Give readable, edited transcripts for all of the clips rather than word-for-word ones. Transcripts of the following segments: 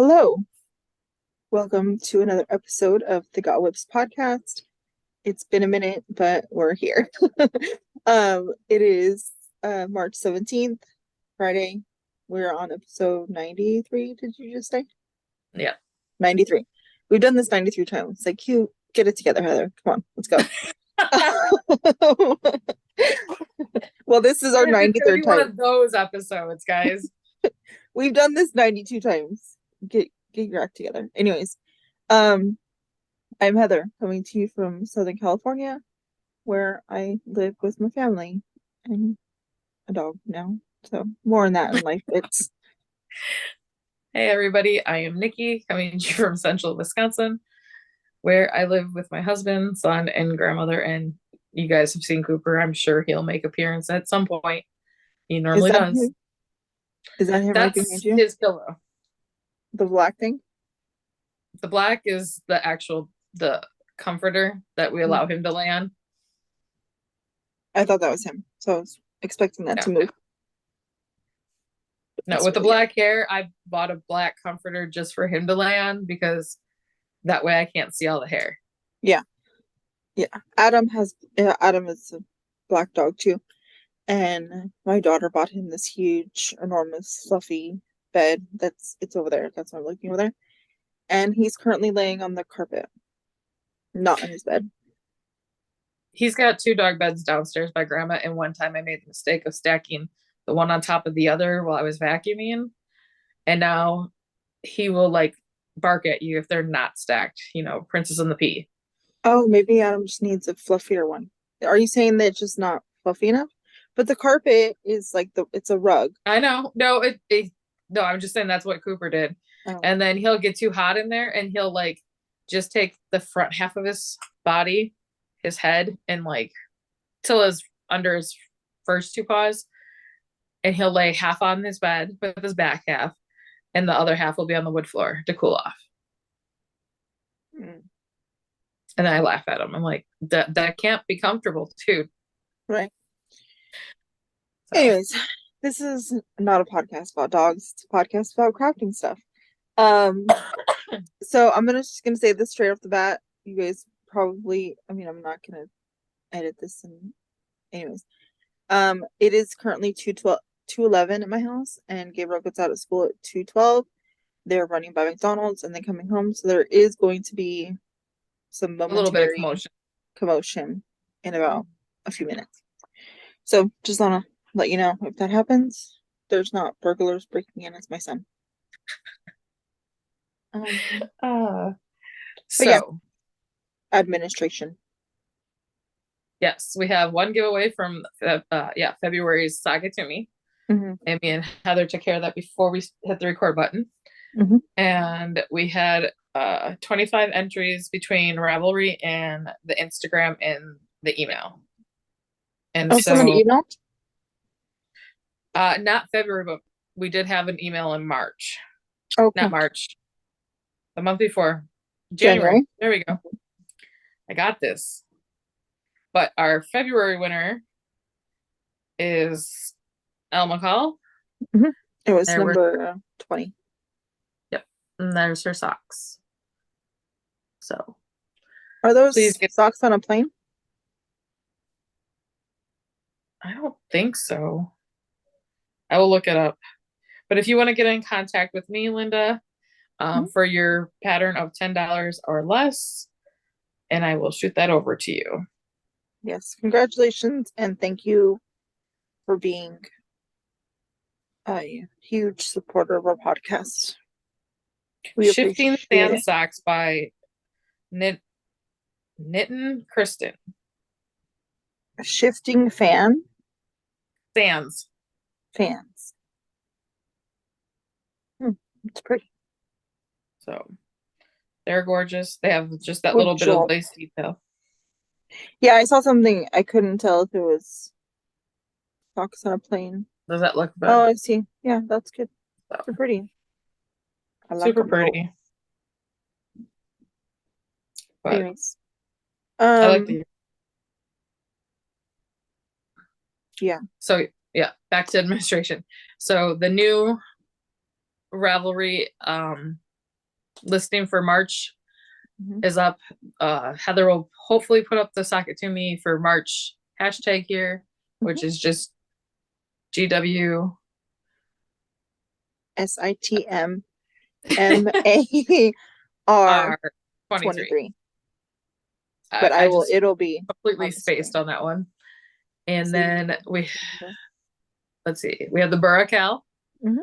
Hello, welcome to another episode of the Got Whips podcast. It's been a minute, but we're here. It is March 17th, Friday. We're on episode 93, did you just say? Yeah. 93. We've done this 93 times. Like, you get it together, Heather. Come on, let's go. Well, this is our 93rd One time. of those episodes, guys. We've done this 92 times. Get your act together. Anyways, I'm Heather, coming to you from Southern California, where I live with my family and a dog now. So more on that in life bits. Hey, everybody. I am Nicci, coming to you from central Wisconsin, where I live with my husband, son, and grandmother. And you guys have seen Cooper. I'm sure he'll make appearance at some point. He normally does. Him? Is that him right behind That's you? his pillow. The black thing? The black is the comforter that we allow him to lay on. I thought that was him. So I was expecting that to move. No, with the black hair, I bought a black comforter just for him to lay on because that way I can't see all the hair. Yeah. Yeah. Adam is a black dog too. And my daughter bought him this huge, enormous, fluffy bed. It's over there. That's why I'm looking over there. And he's currently laying on the carpet, not in his bed. He's got two dog beds downstairs by grandma, and one time I made the mistake of stacking the one on top of the other while I was vacuuming, and now he will like bark at you if they're not stacked. Princess and the Pea. Oh, maybe Adam just needs a fluffier one. Are you saying that it's just not fluffy enough? But the carpet is like it's a rug. I know. No, no, I'm just saying that's what Cooper did. Oh. And then he'll get too hot in there and he'll like just take the front half of his body, his head, and like till his under his first two paws, and he'll lay half on his bed with his back half, and the other half will be on the wood floor to cool off. And I laugh at him. I'm like, that can't be comfortable, dude. Right. So. Anyways, this is not a podcast about dogs. It's a podcast about crafting stuff. So I'm just gonna say this straight off the bat. You guys probably, I'm not gonna edit this. And anyways, it is currently 2:11 at my house, and Gabriel gets out of school at 2:12. They're running by McDonald's and then coming home, so there is going to be some momentary a little bit of commotion in about a few minutes. So just wanna let you know, if that happens, there's not burglars breaking in. It's my son. So yeah, administration. Yes, we have one giveaway from February's Saga to Me. Mm-hmm. And me and Heather took care of that before we hit the record button. Mm-hmm. And we had 25 entries between Ravelry and the Instagram and the email. And so somebody emailed? Not February, but we did have an email in March. Oh, not March. The month before. January. There we go. I got this. But our February winner is Enmmomma Cowl. Mm-hmm. It was number 20. Yep. And there's her socks. So are those socks on a plane? I don't think so. I will look it up. But if you want to get in contact with me, Linda, for your pattern of $10 or less, and I will shoot that over to you. Yes, congratulations, and thank you for being a huge supporter of our podcast. Shifting Sand Socks by Knittin' Kristen. A shifting fan? Fans. It's pretty. So they're gorgeous. They have just that little bit of lace detail. Yeah, I saw something. I couldn't tell if it was socks on a plane. Does that look better? Oh, I see. Yeah, that's good. Super pretty. I like super pretty. But anyways, I like the. Yeah. So yeah, back to administration. So the new Ravelry listing for March Mhm. is up. Heather will hopefully put up the Sock It To Me for March hashtag here, which is just GW SITMMAR R23. 23. But I will, just it'll be completely spaced on that one. And so then let's see, we have the Burra Cowl. Mhm.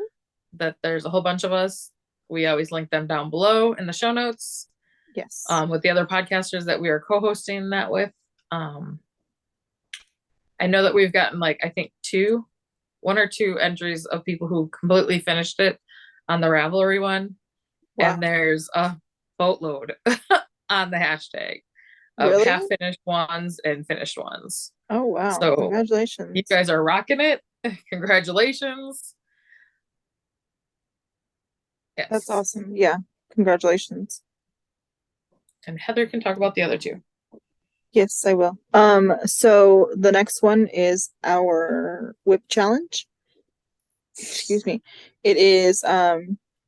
That there's a whole bunch of us. We always link them down below in the show notes. Yes. With the other podcasters that we are co-hosting that with. I know that we've gotten like, I think 1 or 2 entries of people who completely finished it on the Ravelry one. Wow. And there's a boatload on the hashtag of Really? half finished ones and finished ones. Oh wow. So congratulations. you guys are rocking it. Congratulations. Yes. That's awesome. Yeah. Congratulations. And Heather can talk about the other 2. Yes, I will. So the next one is our whip challenge. Excuse me. It is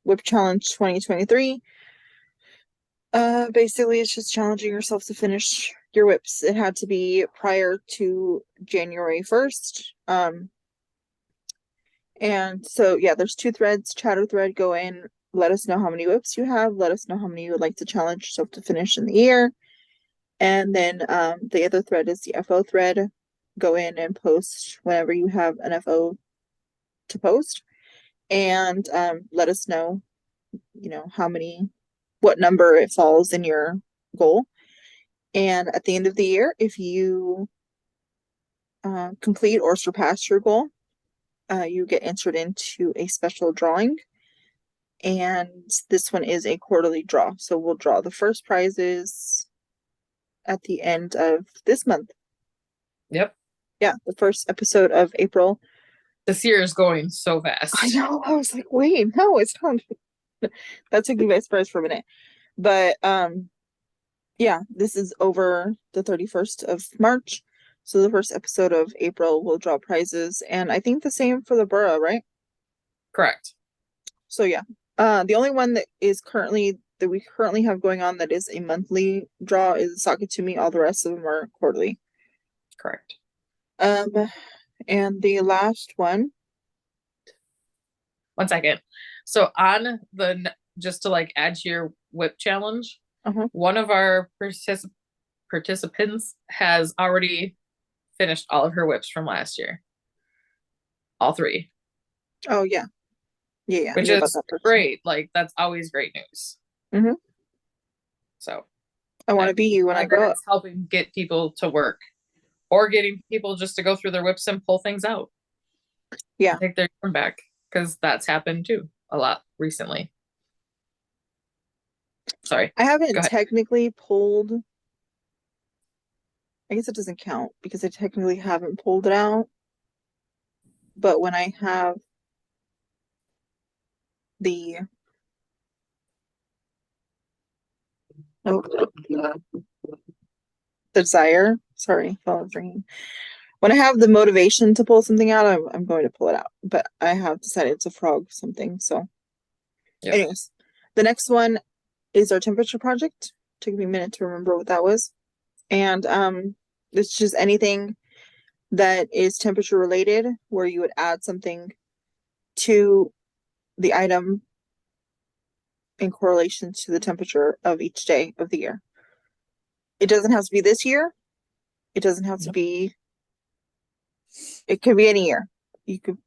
whip challenge 2023. Basically it's just challenging yourself to finish your whips. It had to be prior to January 1st. And so yeah, there's 2 threads. Chatter thread, go in, let us know how many whips you have, let us know how many you would like to challenge yourself to finish in the year. And then the other thread is the FO thread. Go in and post whenever you have an FO to post. And let us know, what number it falls in your goal. And at the end of the year, if you complete or surpass your goal, you get entered into a special drawing. And this one is a quarterly draw. So we'll draw the first prizes at the end of this month. Yep. Yeah, the first episode of April. This year is going so fast. I know. I was like, wait, no, it's not. That took me by surprise for a minute. But yeah, this is over the 31st of March. So the first episode of April will draw prizes. And I think the same for the Burra, right? Correct. So yeah. The only one that we currently have going on that is a monthly draw is Sock It To Me. All the rest of them are quarterly. Correct. And the last one. 1 second. So on just to like add to your whip challenge, one of our participants has already finished all of her whips from last year. All 3. Oh yeah. Yeah. Which is great. Like that's always great news. So I want to be you when I grow up. It's helping get people to work or getting people just to go through their whips and pull things out. Yeah. Take their turn back because that's happened too a lot recently. Sorry. I haven't technically pulled. I guess it doesn't count because I technically haven't pulled it out. But when I have the desire, sorry, phone's ringing. When I have the motivation to pull something out, I'm going to pull it out. But I have decided to frog something. So, anyways, the next one is our temperature project. Took me a minute to remember what that was. And it's just anything that is temperature related where you would add something to the item in correlation to the temperature of each day of the year. It doesn't have to be this year. It doesn't have to be, it could be any year. You could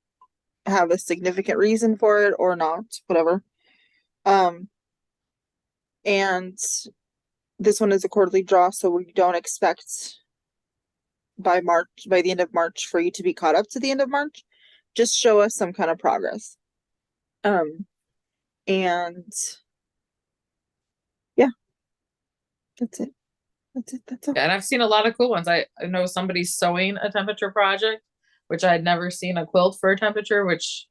have a significant reason for it or not, whatever. And this one is a quarterly draw, so we don't expect by the end of March for you to be caught up to the end of March. Just show us some kind of progress. And yeah, that's it. That's all. Yeah, and I've seen a lot of cool ones. I know somebody's sewing a temperature project, which I had never seen a quilt for a temperature, which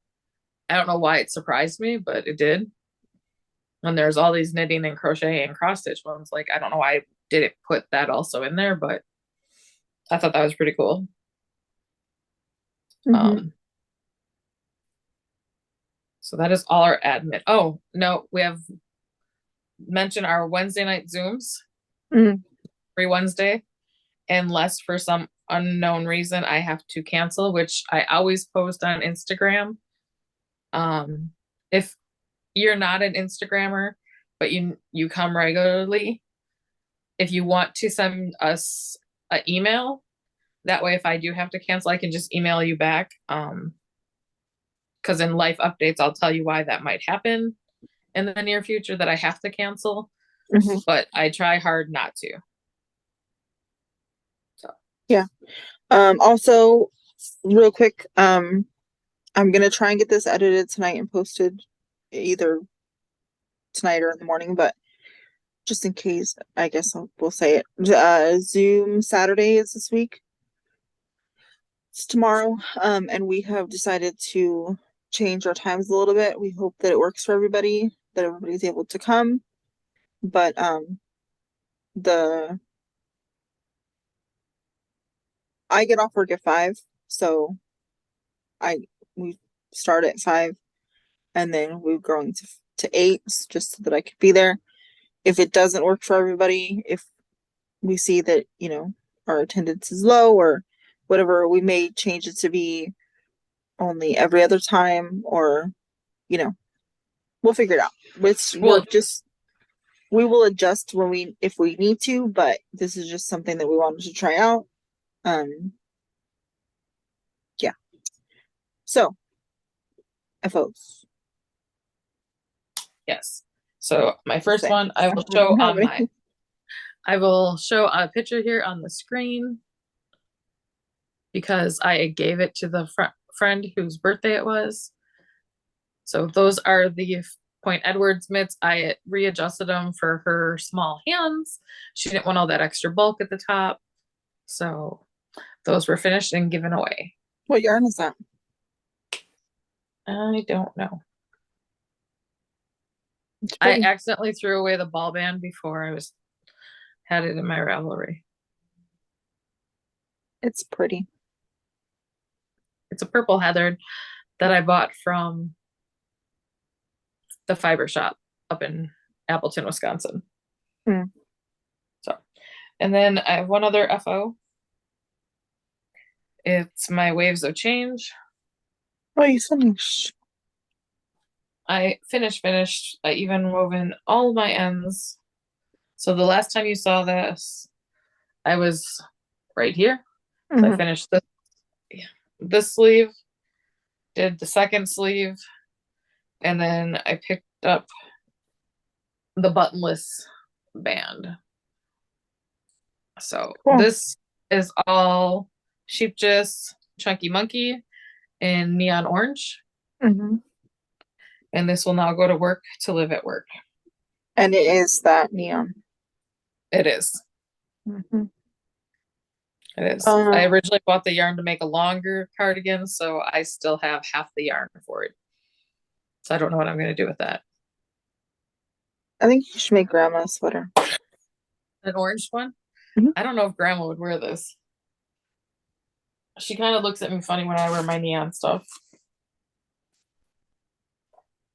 I don't know why it surprised me, but it did. And there's all these knitting and crochet and cross stitch ones. Like, I don't know why I didn't put that also in there, but I thought that was pretty cool. So that is all our admin. Oh, no, we have mention our Wednesday night Zooms Mhm. every Wednesday, unless for some unknown reason I have to cancel, which I always post on Instagram. If you're not an Instagrammer, but you come regularly, if you want to send us an email, that way if I do have to cancel, I can just email you back. Because in life updates, I'll tell you why that might happen in the near future that I have to cancel, Mhm. but I try hard not to. So Yeah. Also, real quick, I'm gonna try and get this edited tonight and posted either tonight or in the morning, but just in case, I guess we'll say it. Zoom Saturday is this week. It's tomorrow. And we have decided to change our times a little bit. We hope that it works for everybody, that everybody's able to come. But I get off work at 5, so we start at 5, and then we're going to 8 just so that I could be there. If it doesn't work for everybody, if we see that, our attendance is low or whatever, we may change it to be only every other time, or we'll figure it out. We will adjust if we need to, but this is just something that we wanted to try out. Yeah. So, FOs. yes. So my first one, I will show I will show a picture here on the screen because I gave it to the friend whose birthday it was. So those are the Point Edwards mitts. I readjusted them for her small hands. She didn't want all that extra bulk at the top. So those were finished and given away. What yarn is that? I don't know. I accidentally threw away the ball band before I had it in my Ravelry. It's pretty. It's a purple heathered that I bought from the fiber shop up in Appleton, Wisconsin. So, and then I have one other FO. It's my Waves of Change. Oh, you finished. I finished. I even woven all my ends. So the last time you saw this, I was right here. So I finished this sleeve, did the second sleeve, and then I picked up the buttonless band. So this is all Sheep Gist, Chunky Monkey, and Neon Orange. And this will now go to work to live at work. And it is that neon. It is. It is. I originally bought the yarn to make a longer cardigan, so I still have half the yarn for it. So I don't know what I'm going to do with that. I think you should make Grandma a sweater. An orange one? I don't know if Grandma would wear this. She kind of looks at me funny when I wear my neon stuff.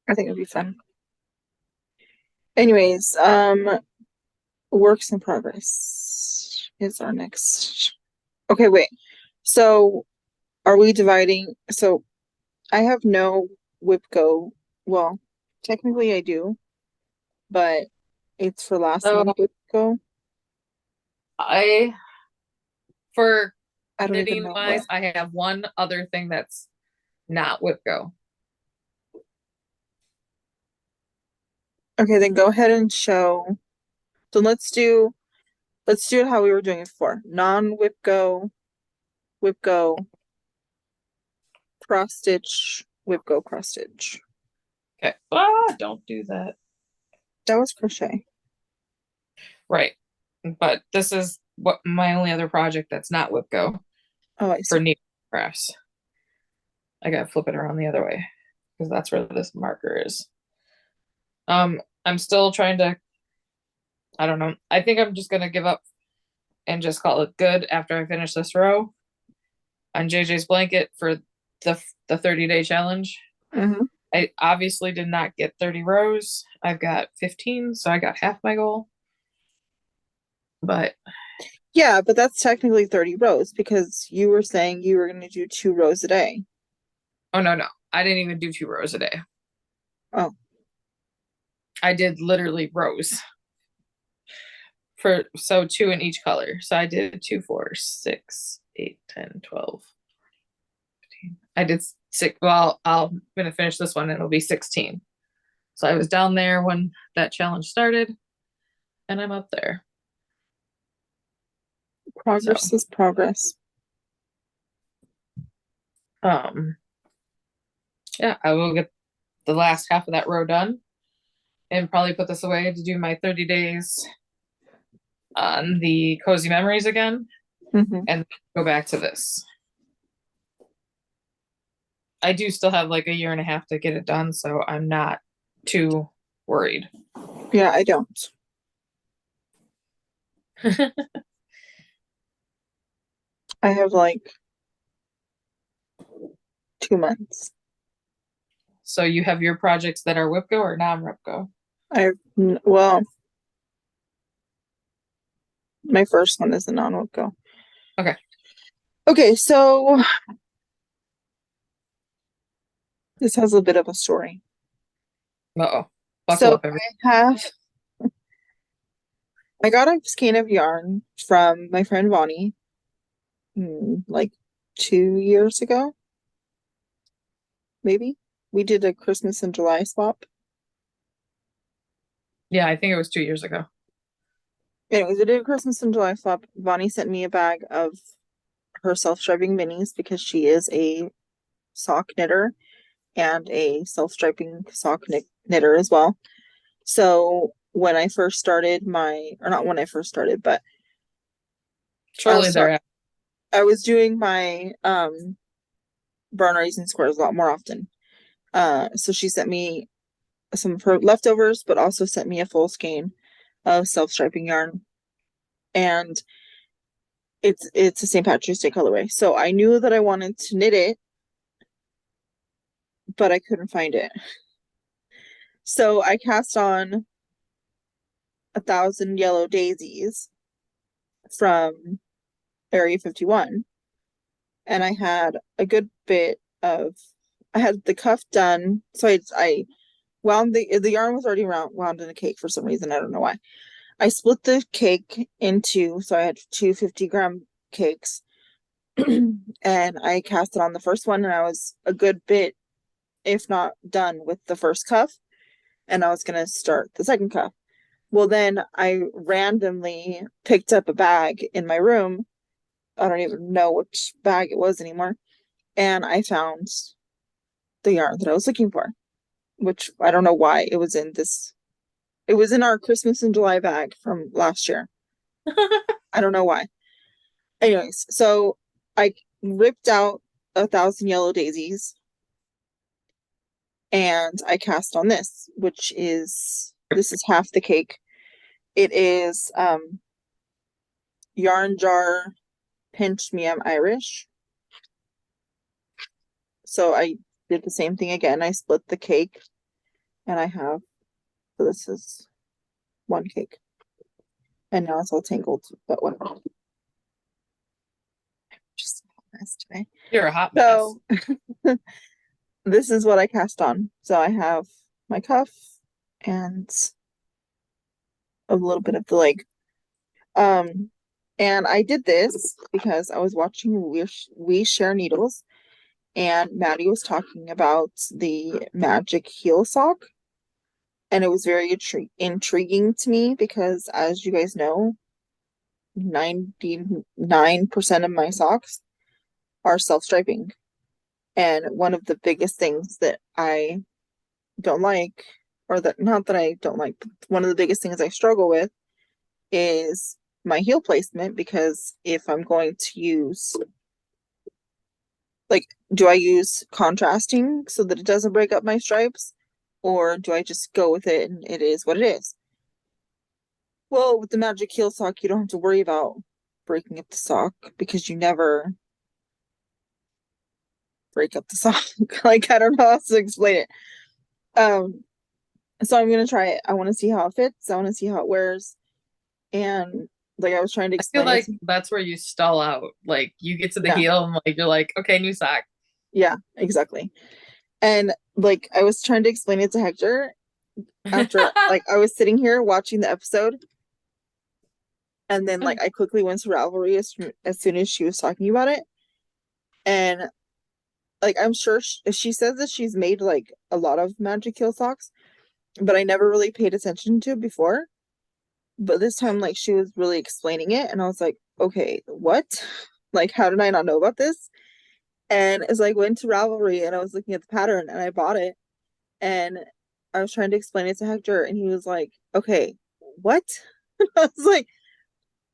I think it'd be fun. Anyways, works in progress is our next. Okay, wait. So, are we dividing? So, I have no whip go. Well, technically I do, but it's for last month whip go. For knitting wise, I have one other thing that's not whip go. Okay, then go ahead and show. So let's do it how we were doing it before. Non-whip go, cross stitch, whip go, cross stitch. Okay. Don't do that. That was crochet. Right. But this is what my only other project that's not whip go. Oh, I see. For neat crafts. I gotta flip it around the other way because that's where this marker is. I'm still trying to, I don't know. I think I'm just gonna give up and just call it good after I finish this row on JJ's blanket for the 30-day challenge. I obviously did not get 30 rows. I've got 15, so I got half my goal. But Yeah, but that's technically 30 rows because you were saying you were going to do 2 rows a day. oh no, I didn't even do 2 rows a day. Oh. I did literally rows. So 2 in each color. So I did 2, 4, 6, 8, 10, 12, 15. I did 6. Well, I'm gonna finish this one and it'll be 16. So I was down there when that challenge started, and I'm up there. Progress is progress. Yeah, I will get the last half of that row done and probably put this away to do my 30 days on the cozy memories again, and go back to this. I do still have like a year and a half to get it done, so I'm not too worried. Yeah, I don't. I have like 2 months. So you have your projects that are WIPGO or non-WIPGO? Well, my first one is a non-WIPGO. Okay. Okay, so this has a bit of a story. Uh-oh. So I got a skein of yarn from my friend Vonnie like 2 years ago. Maybe. We did a Christmas and July swap. Yeah, I think it was 2 years ago. Anyways, we did a Christmas and July swap. Vonnie sent me a bag of her self-striping minis because she is a sock knitter and a self-striping sock knitter as well. So when I first started not when I first started, but shortly thereafter, I was doing my barn raising squares a lot more often. So she sent me some of her leftovers, but also sent me a full skein of self-striping yarn. And it's a St. Patrick's Day colorway. So I knew that I wanted to knit it, but I couldn't find it. So I cast on 1,000 Yellow Daisies from Area 51. And I had a good bit of, I had the cuff done. So I wound the yarn was already wound in a cake for some reason. I don't know why. I split the cake into, so I had 2 50-gram cakes. And I cast it on the first one, and I was a good bit, if not done, with the first cuff. And I was going to start the second cuff. Well, then I randomly picked up a bag in my room. I don't even know which bag it was anymore. And I found the yarn that I was looking for, which I don't know why it was in this. It was in our Christmas and July bag from last year. I don't know why. Anyways, so I ripped out 1,000 Yellow Daisies and I cast on this, which is, this is half the cake. It is Yarn Jar Pinch Me I'm Irish. So I did the same thing again. I split the cake and I have, so this is one cake. And now it's all tangled, but whatever. Just a hot mess today. You're a hot mess. So this is what I cast on. So I have my cuff and a little bit of the leg. And I did this because I was watching We Share Needles, and Maddie was talking about the magic heel sock. And it was very intriguing to me because, as you guys know, 99% of my socks are self-striping. And one of the biggest things that I don't like, or that not that I don't like, but one of the biggest things I struggle with is my heel placement, because if I'm going to use, like, do I use contrasting so that it doesn't break up my stripes, or do I just go with it and it is what it is? Well, with the magic heel sock, you don't have to worry about breaking up the sock because you never break up the sock. Like, I don't know how else to explain it. So I'm gonna try it. I want to see how it fits. I want to see how it wears. And like I was trying to I feel explain it like to, that's where you stall out. Like you get to the yeah, heel and like you're like, okay, new sock. yeah, exactly. And like I was trying to explain it to Hector after like I was sitting here watching the episode, and then like I quickly went to Ravelry as soon as she was talking about it. And like I'm sure she says that she's made like a lot of magic heel socks, but I never really paid attention to it before. But this time like she was really explaining it, and I was like, okay, what? Like how did I not know about this? And as I went to Ravelry and I was looking at the pattern and I bought it, and I was trying to explain it to Hector, and he was like, okay, what? I was like,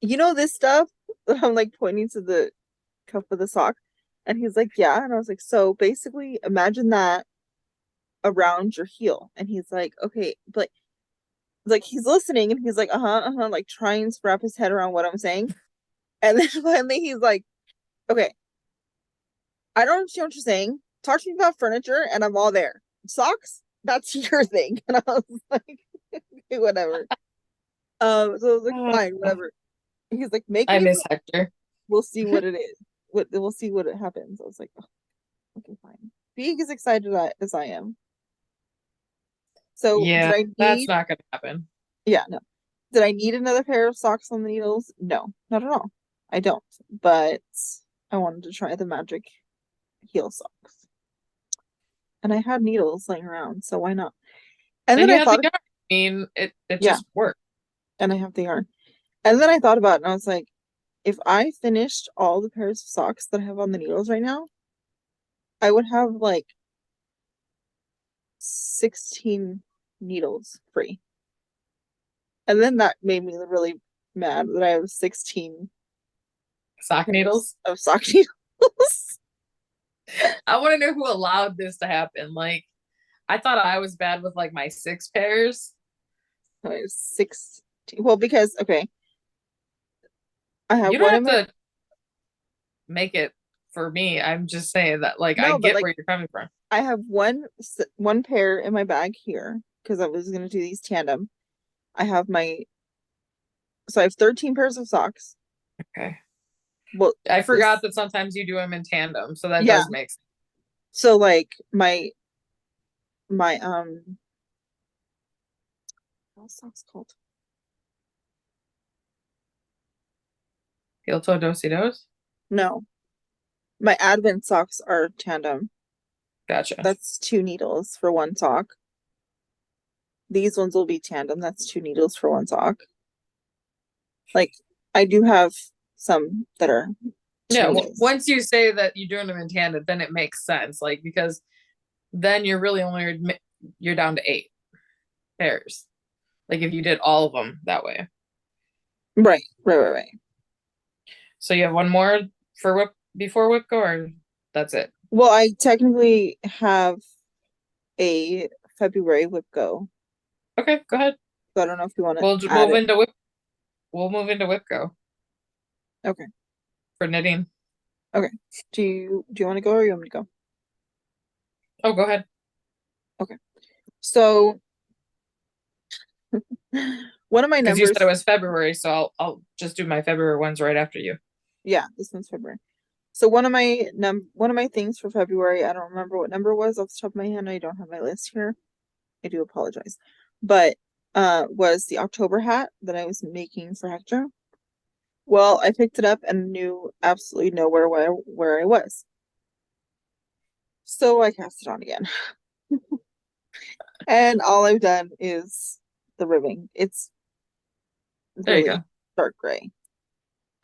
you know this stuff? I'm like pointing to the cuff of the sock. And he's like, yeah. And I was like, so basically imagine that around your heel. And he's like, okay, but like he's listening and he's like, uh-huh, like trying to wrap his head around what I'm saying. And then finally he's like, okay, I don't understand what you're saying. Talk to me about furniture and I'm all there. Socks, that's your thing. And I was like, okay, whatever. So I was like, Oh, fine, whatever. He's like, make I me, miss Hector. we'll see what it is. We'll see what it happens. I was like, oh, okay, fine. Being as excited as I am. So did Yeah, I that's need? not gonna happen. Yeah, no. Did I need another pair of socks on the needles? No, not at all. I don't. But I wanted to try the magic heel socks, and I had needles laying around, so why not? And And then you I had the thought, yarn. I mean, it yeah, just worked. and I have the yarn. And then I thought about it, and I was like, if I finished all the pairs of socks that I have on the needles right now, I would have like 16 needles free. And then that made me really mad that I have 16 Sock pairs needles. of sock needles. I want to know who allowed this to happen. Like, I thought I was bad with like my 6 pairs. I have 16. Well, because okay, I have You don't one in have my to make it for me. I'm just saying that, like, I no, but get like where you're coming from. I have one pair in my bag here because I was gonna do these tandem. I have my so I have 13 pairs of socks. Okay. Well, I forgot this that sometimes you do them in tandem, so that yeah. does make sense. So like my what's socks called? Heel toe dosey dos. No, my Advent socks are tandem. Gotcha. That's 2 needles for one sock. These ones will be tandem. That's 2 needles for one sock. Like I do have some that are two Yeah. Well, needles. once you say that you're doing them in tandem, then it makes sense. Like, because then you're really only you're down to 8 pairs. Like if you did all of them that way. Right. So you have one more for whip before whip go, or that's it. Well, I technically have a February whip go, Okay, go ahead. so I don't know if you want to We'll add move it. into whip. We'll move into whip go Okay. for knitting. Okay. Do you want to go or you want me to go? Oh, go ahead. Okay. So one of my Because you said numbers, it was February, so I'll just do my February ones right after you. yeah, this one's February. So one of my things for February, I don't remember what number it was off the top of my head. I don't have my list here. I do apologize. But was the October hat that I was making for Hector. Well, I picked it up and knew absolutely nowhere where I was. So I cast it on again. And all I've done is the ribbing. It's There you really go. dark gray.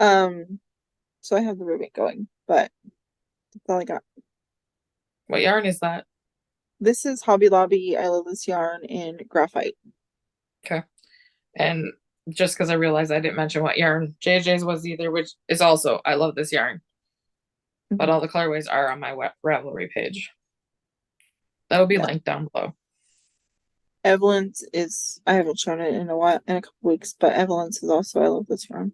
So I have the ribbing going, but that's all I got. What yarn is that? This is Hobby Lobby. I love this yarn in graphite. Okay. And just because I realized I didn't mention what yarn JJ's was either, which is also, I love this yarn. But all the colorways are on my Ravelry page. That'll be linked down below. Evelyn's is, I haven't shown it in a couple weeks, but Evelyn's is also, I love this yarn.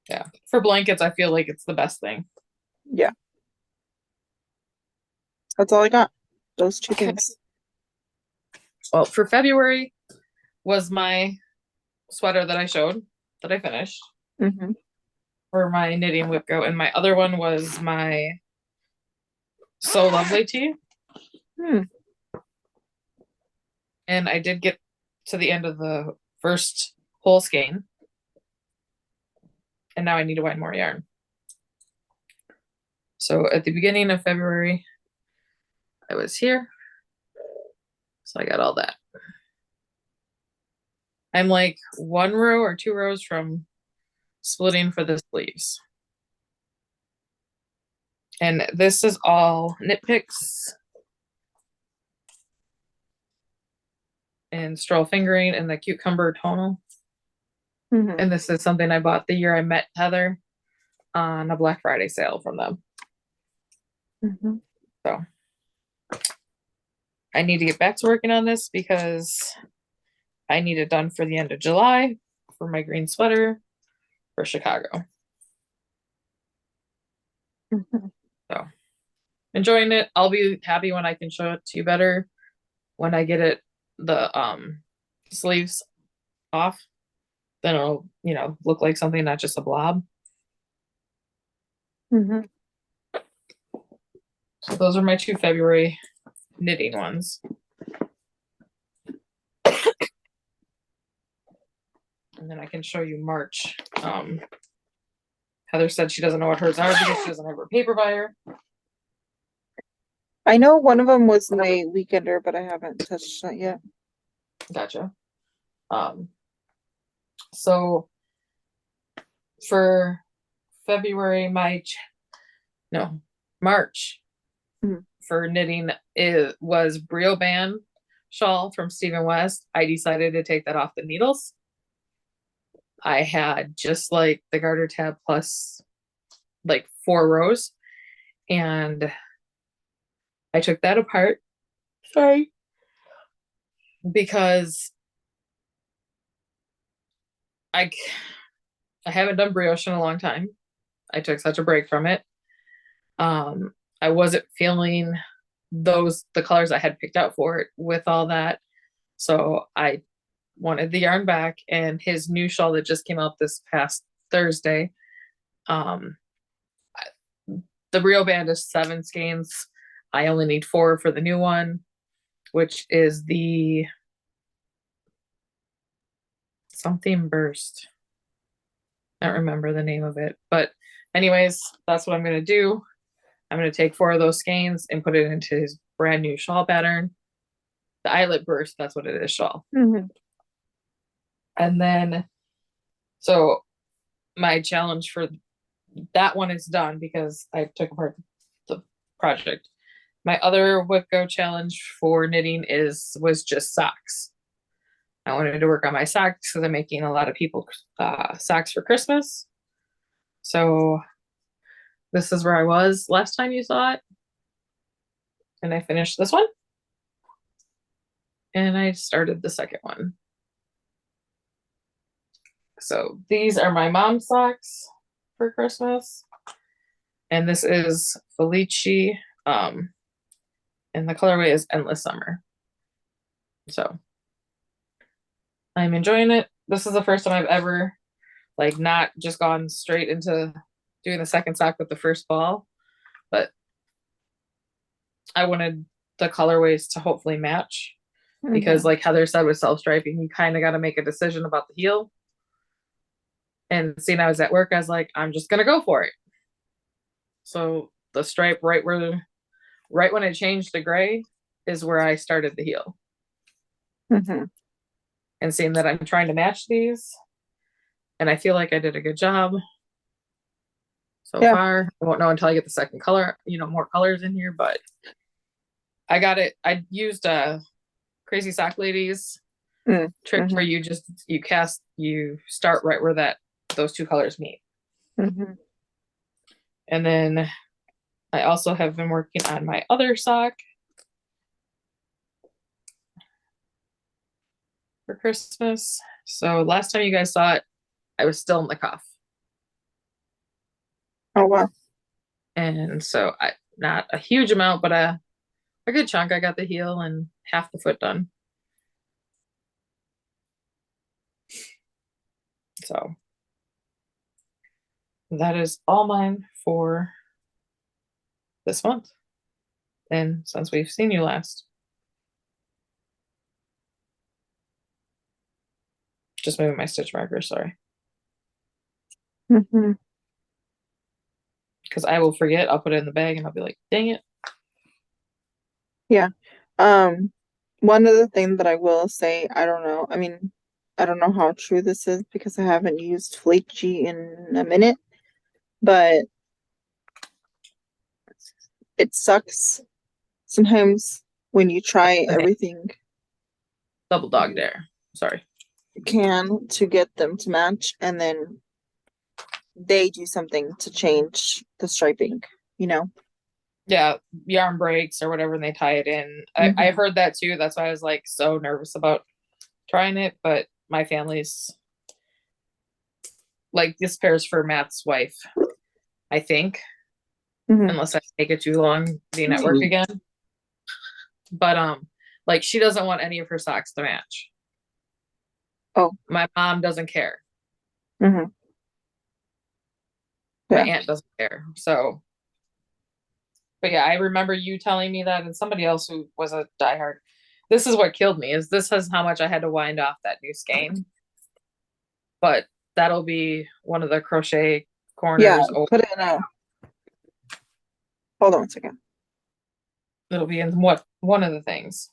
Yeah. For blankets, I feel like it's the best thing. Yeah. That's all I got. Those two things. well, for February was my sweater that I showed that I finished for my knitting whip go, and my other one was my So Lovely tee. And I did get to the end of the first whole skein, and now I need to wind more yarn. So at the beginning of February, I was here, so I got all that. I'm like 1 row or 2 rows from splitting for the sleeves. And this is all knit picks and stroll fingering and the cucumber tonal. And this is something I bought the year I met Heather on a Black Friday sale from them. So I need to get back to working on this because I need it done for the end of July for my green sweater for Chicago. So enjoying it. I'll be happy when I can show it to you better when I get it the sleeves off. Then it'll, you know, look like something, not just a blob. So those are my 2 February knitting ones. And then I can show you March. Heather said she doesn't know what hers are because she doesn't have her paper buyer. I know one of them was my weekender, but I haven't touched that yet. Gotcha. So for February, March for knitting, it was Brio Band shawl from Stephen West. I decided to take that off the needles. I had just like the garter tab plus like 4 rows, and I took that apart. Sorry. Because I haven't done brioche in a long time. I took such a break from it. I wasn't feeling the colors I had picked out for it with all that. So I wanted the yarn back, and his new shawl that just came out this past Thursday. The Brio Band is 7 skeins. I only need 4 for the new one, which is the something burst. I don't remember the name of it, but anyways, that's what I'm going to do. I'm going to take 4 of those skeins and put it into his brand new shawl pattern. The eyelet burst, that's what it is, shawl. And then, so my challenge for that one is done because I took apart the project. My other Whip Go challenge for knitting was just socks. I wanted to work on my socks because I'm making a lot of people socks for Christmas. So this is where I was last time you saw it. And I finished this one. And I started the second one. So these are my mom's socks for Christmas. And this is Felici. And the colorway is Endless Summer. So I'm enjoying it. This is the first time I've ever like not just gone straight into doing the second sock with the first ball, but I wanted the colorways to hopefully match because like Heather said with self-striping, you kind of got to make a decision about the heel. And seeing I was at work, I was like, I'm just going to go for it. So the stripe right when it changed to gray is where I started the heel. And seeing that I'm trying to match these, and I feel like I did a good job so far. I won't know until I get the second color, more colors in here, but I got it. I used Crazy Sock Ladies trick where you start right where those 2 colors meet. And then I also have been working on my other sock for Christmas. So last time you guys saw it, I was still in the cuff. Oh wow. And so not a huge amount, but a good chunk. I got the heel and half the foot done. So that is all mine for this month. And since we've seen you last. Just moving my stitch marker, sorry. Mm-hmm. Because I will forget, I'll put it in the bag and I'll be like, dang it. Yeah. One other thing that I will say, I don't know. I mean, I don't know how true this is because I haven't used Flaky in a minute, but it sucks sometimes when you try Okay. everything Double dog dare. Sorry. you can to get them to match, and then they do something to change the striping, you know? Yeah, yarn breaks or whatever and they tie it in. I've heard that too. That's why I was like so nervous about trying it, but my family's like, this pair's for Matt's wife, I think. Unless I take it too long being at work again. But like she doesn't want any of her socks to match. Oh. My mom doesn't care. Mm-hmm. My Yeah. aunt doesn't care. So, but yeah, I remember you telling me that, and somebody else who was a diehard. This is what killed me, is this is how much I had to wind off that new skein. But that'll be one of the crochet corners. Yeah, put it in a. Hold on a second. It'll be in one of the things.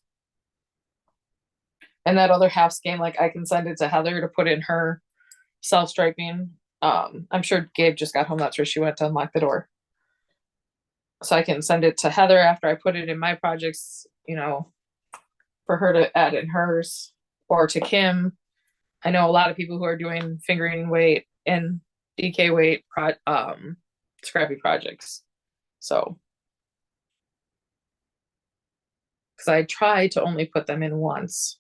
And that other half skein, like I can send it to Heather to put in her self-striping. I'm sure Gabe just got home. That's where she went to unlock the door. So I can send it to Heather after I put it in my projects, you know, for her to add in hers, or to Kim. I know a lot of people who are doing fingering weight and DK weight scrappy projects. So, because I try to only put them in once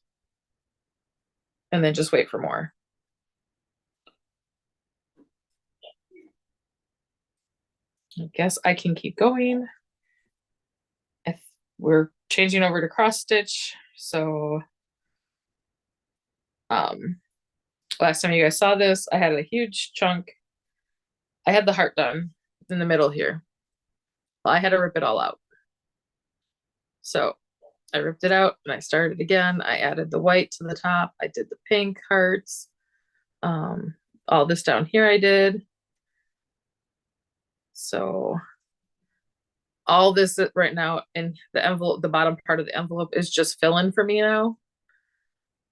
and then just wait for more. I guess I can keep going. If we're changing over to cross stitch, so last time you guys saw this, I had a huge chunk. I had the heart done in the middle here. Well, I had to rip it all out. So I ripped it out and I started again. I added the white to the top. I did the pink hearts. All this down here I did. So all this right now in the envelope, the bottom part of the envelope is just fill-in for me now.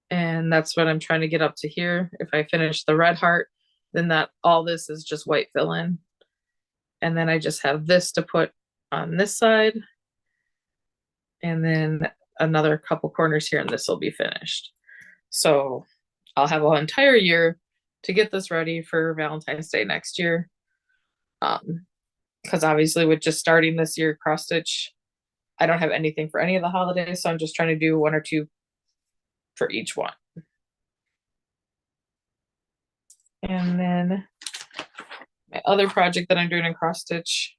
And that's what I'm trying to get up to here. If I finish the red heart, then that all this is just white fill-in. And then I just have this to put on this side. And then another couple corners here and this will be finished. So I'll have an entire year to get this ready for Valentine's Day next year. Because obviously with just starting this year cross stitch, I don't have anything for any of the holidays. So I'm just trying to do one or two for each one. And then my other project that I'm doing in cross stitch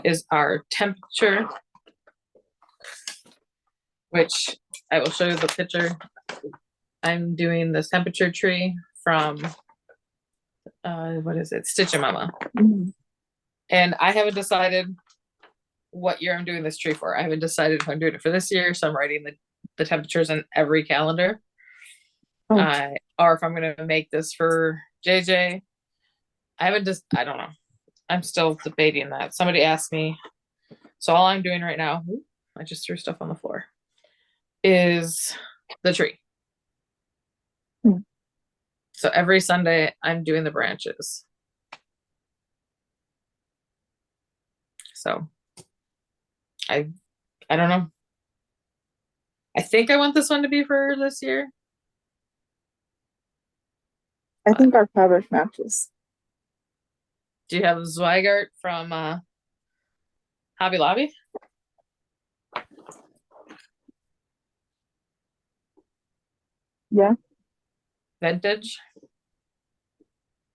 is our temperature, which I will show you the picture. I'm doing this temperature tree from what is it? Enmmomma. And I haven't decided what year I'm doing this tree for. I haven't decided if I'm doing it for this year, so I'm writing the temperatures in every calendar. Or if I'm going to make this for JJ. I don't know. I'm still debating that. Somebody asked me. So all I'm doing right now, I just threw stuff on the floor, is the tree. So every Sunday I'm doing the branches. So I don't know. I think I want this one to be for this year. I think our fabric matches. Do you have Zweigart from Hobby Lobby? Yeah. Vintage?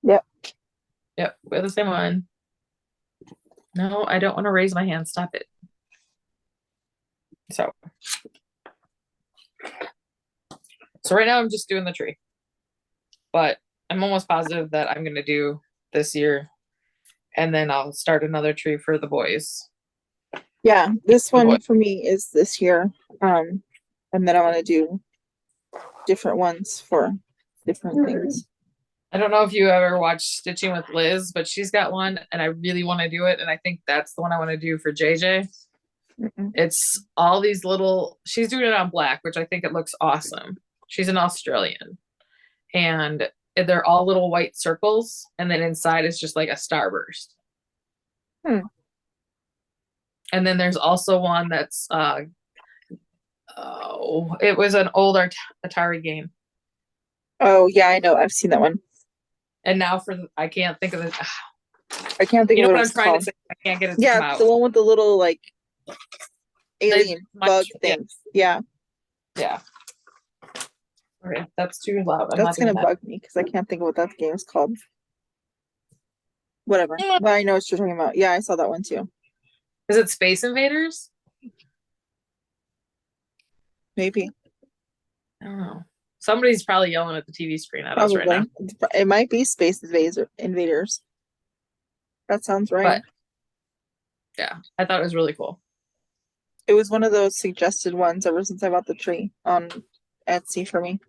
Yep. Yep, we have the same one. No, I don't want to raise my hand. Stop it. So right now I'm just doing the tree. But I'm almost positive that I'm gonna do this year, and then I'll start another tree for the boys. Yeah, this The one boys. for me is this year. And then I want to do different ones for different things. I don't know if you ever watched Stitching with Liz, but she's got one, and I really want to do it, and I think that's the one I want to do for JJ. Mm-mm. It's all these little. She's doing it on black, which I think it looks awesome. She's an Australian, and they're all little white circles, and then inside is just like a starburst. And then there's also one that's it was an old Atari game. Oh yeah, I know. I've seen that one. And now I can't think of it. I can't think You of know what what I'm it's trying called. to say. I can't get it to come Yeah, out. the one with the little like alien bug things. Yeah. Yeah. Okay, that's too loud. That's gonna bug me because I can't think of what that game is called. Whatever. But I know what you're talking about. Yeah, I saw that one too. Is it Space Invaders? Maybe. I don't know. Somebody's probably yelling at the TV screen at us right now. It might be Space Invaders. That sounds right. But yeah, I thought it was really cool. It was one of those suggested ones ever since I bought the tree on Etsy for me.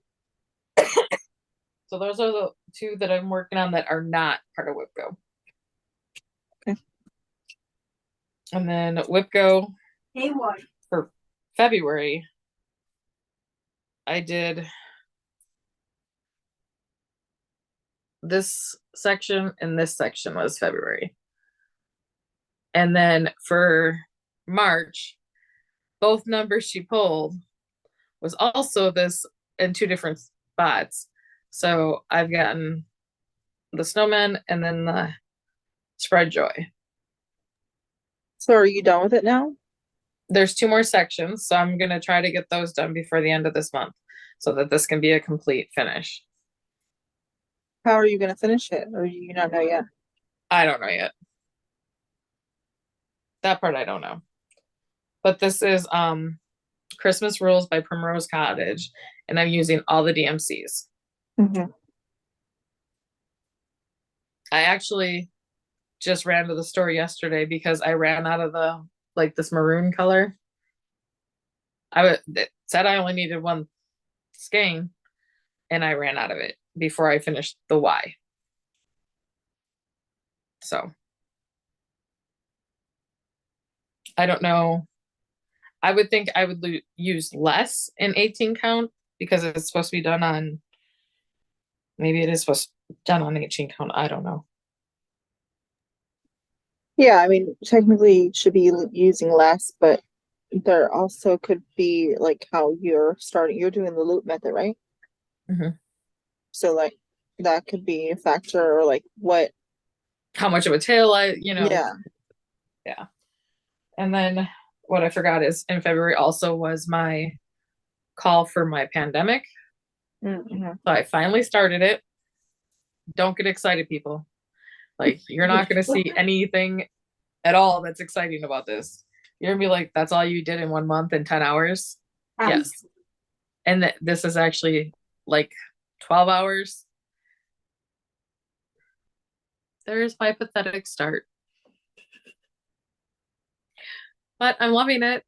So those are the two that I'm working on that are not part of WhipGo. Okay. And then WhipGo for February, I did this section and this section was February. And then for March, both numbers she pulled was also this in two different spots. So I've gotten the snowman and then the spread joy. So are you done with it now? There's two more sections, so I'm going to try to get those done before the end of this month so that this can be a complete finish. How are you going to finish it? Or do you not know yet? I don't know yet. That part I don't know. But this is Christmas Rules by Primrose Cottage, and I'm using all the DMCs. Mm-hmm. I actually just ran to the store yesterday because I ran out of the this maroon color. It said I only needed one skein, and I ran out of it before I finished the Y. So I don't know. I would think I would use less in 18 count because it's supposed to be done on. Maybe it is supposed to be done on 18 count. I don't know. Yeah, I mean, technically you should be using less, but there also could be like how you're doing the loop method, right? Mm-hmm. So like that could be a factor, or like how much of a tail Yeah. And then what I forgot is in February also was my call for my pandemic. Mm-hmm. So I finally started it. Don't get excited, people. You're not going to see anything at all that's exciting about this. You're going to be like, that's all you did in 1 month and 10 hours? Yes. And this is actually 12 hours. There's my pathetic start. But I'm loving it.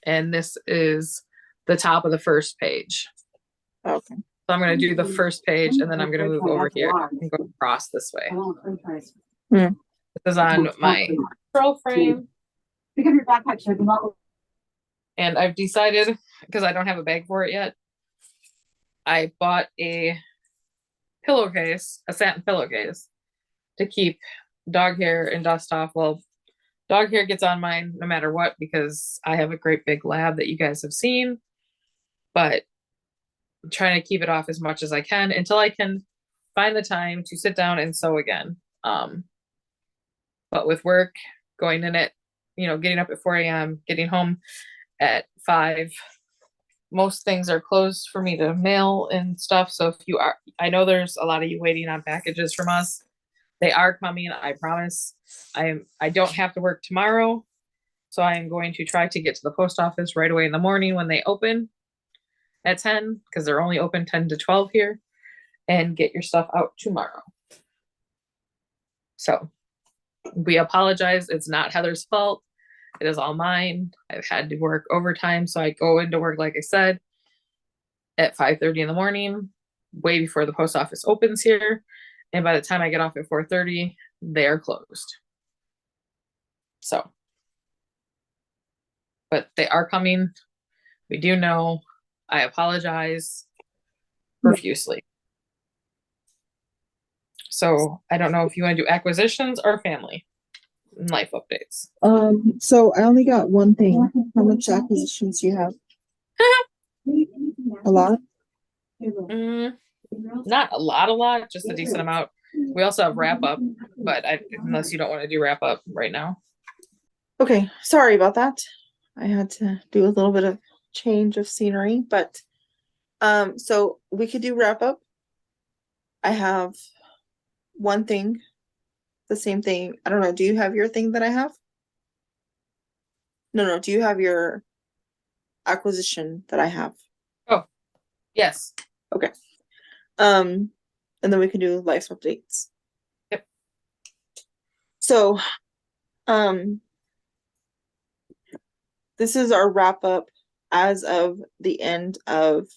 And this is the top of the first page. Okay. So I'm going to do the first page and then I'm going to move over here and go across this way. Mm. This is on my scroll frame. Pick up your backpack so I can not. And I've decided, because I don't have a bag for it yet, I bought a pillowcase, a satin pillowcase, to keep dog hair and dust off. Well, dog hair gets on mine no matter what because I have a great big lab that you guys have seen. But I'm trying to keep it off as much as I can until I can find the time to sit down and sew again. But with work, going in at, getting up at 4 a.m., getting home at 5, most things are closed for me to mail and stuff. So I know there's a lot of you waiting on packages from us. They are coming, I promise. I don't have to work tomorrow. So I am going to try to get to the post office right away in the morning when they open at 10, because they're only open 10 to 12 here. and get your stuff out tomorrow. So we apologize. It's not Heather's fault. It is all mine. I've had to work overtime. So I go into work, like I said, at 5:30 in the morning, way before the post office opens here. And by the time I get off at 4:30, they are closed. So, but they are coming. We do know. I apologize profusely. So I don't know if you want to do acquisitions or family and life updates. So I only got one thing. How much acquisitions do you have? A lot? Not a lot, just a decent amount. We also have wrap up, but unless you don't want to do wrap up right now. Okay, sorry about that. I had to do a little bit of change of scenery, but so we could do wrap up. I have one thing, the same thing. I don't know. Do you have your thing that I have? No. Do you have your acquisition that I have? Oh, yes. Okay. And then we can do life updates. Yep. So, this is our wrap up as of the end of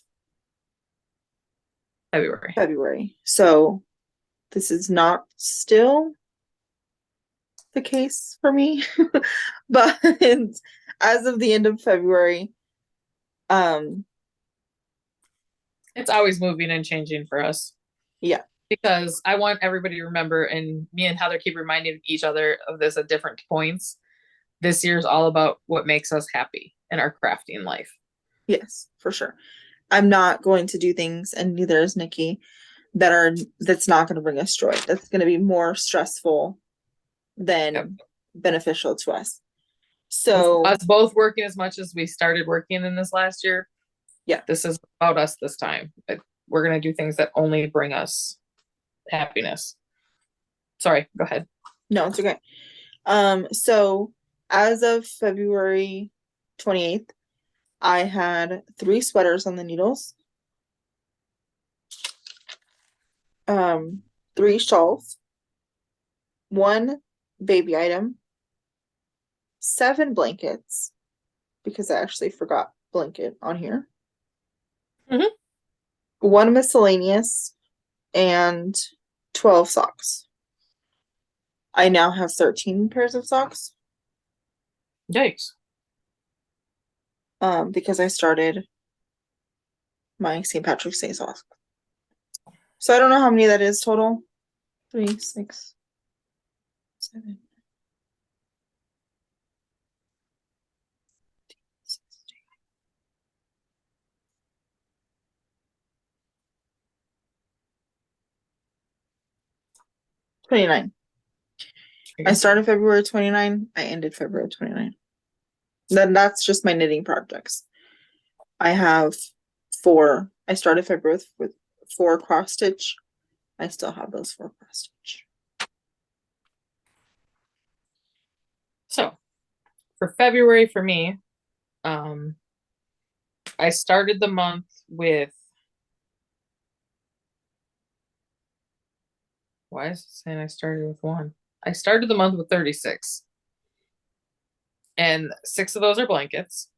February. So this is not still the case for me, but as of the end of February, it's always moving and changing for us. Yeah. Because I want everybody to remember, and me and Heather keep reminding each other of this at different points. This year's all about what makes us happy in our crafting life. Yes, for sure. I'm not going to do things, and neither is Nicci, that's not going to bring us joy. That's going to be more stressful than beneficial to us. So us both working as much as we started working in this last year. Yeah. This is about us this time. We're going to do things that only bring us happiness. Sorry, go ahead. No, it's okay. So as of February 28th, I had 3 sweaters on the needles, 3 shawls, 1 baby item, 7 blankets, because I actually forgot blanket on here. 1 miscellaneous, and 12 socks. I now have 13 pairs of socks. Yikes. Because I started my St. Patrick's Day socks. So I don't know how many that is total. 3, 6, 7. 29. I started February 29. I ended February 29. Then that's just my knitting projects. I have 4. I started February with 4 cross stitch. I still have those 4 cross stitch. So for February for me, I started the month with, why is it saying I started with 1? I started the month with 36. And 6 of those are blankets.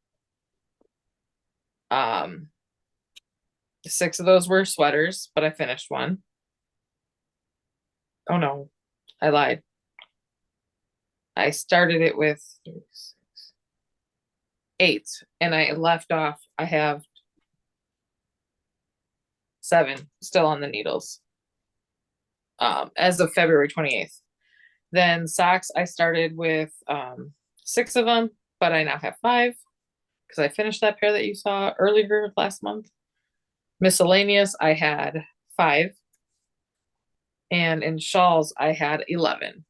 6 of those were sweaters, but I finished 1. Oh no, I lied. I started it with 8, and I left off. I have 7 still on the needles. As of February 28th. Then socks, I started with 6 of them, but I now have 5 because I finished that pair that you saw earlier last month. Miscellaneous, I had 5. And in shawls, I had 11.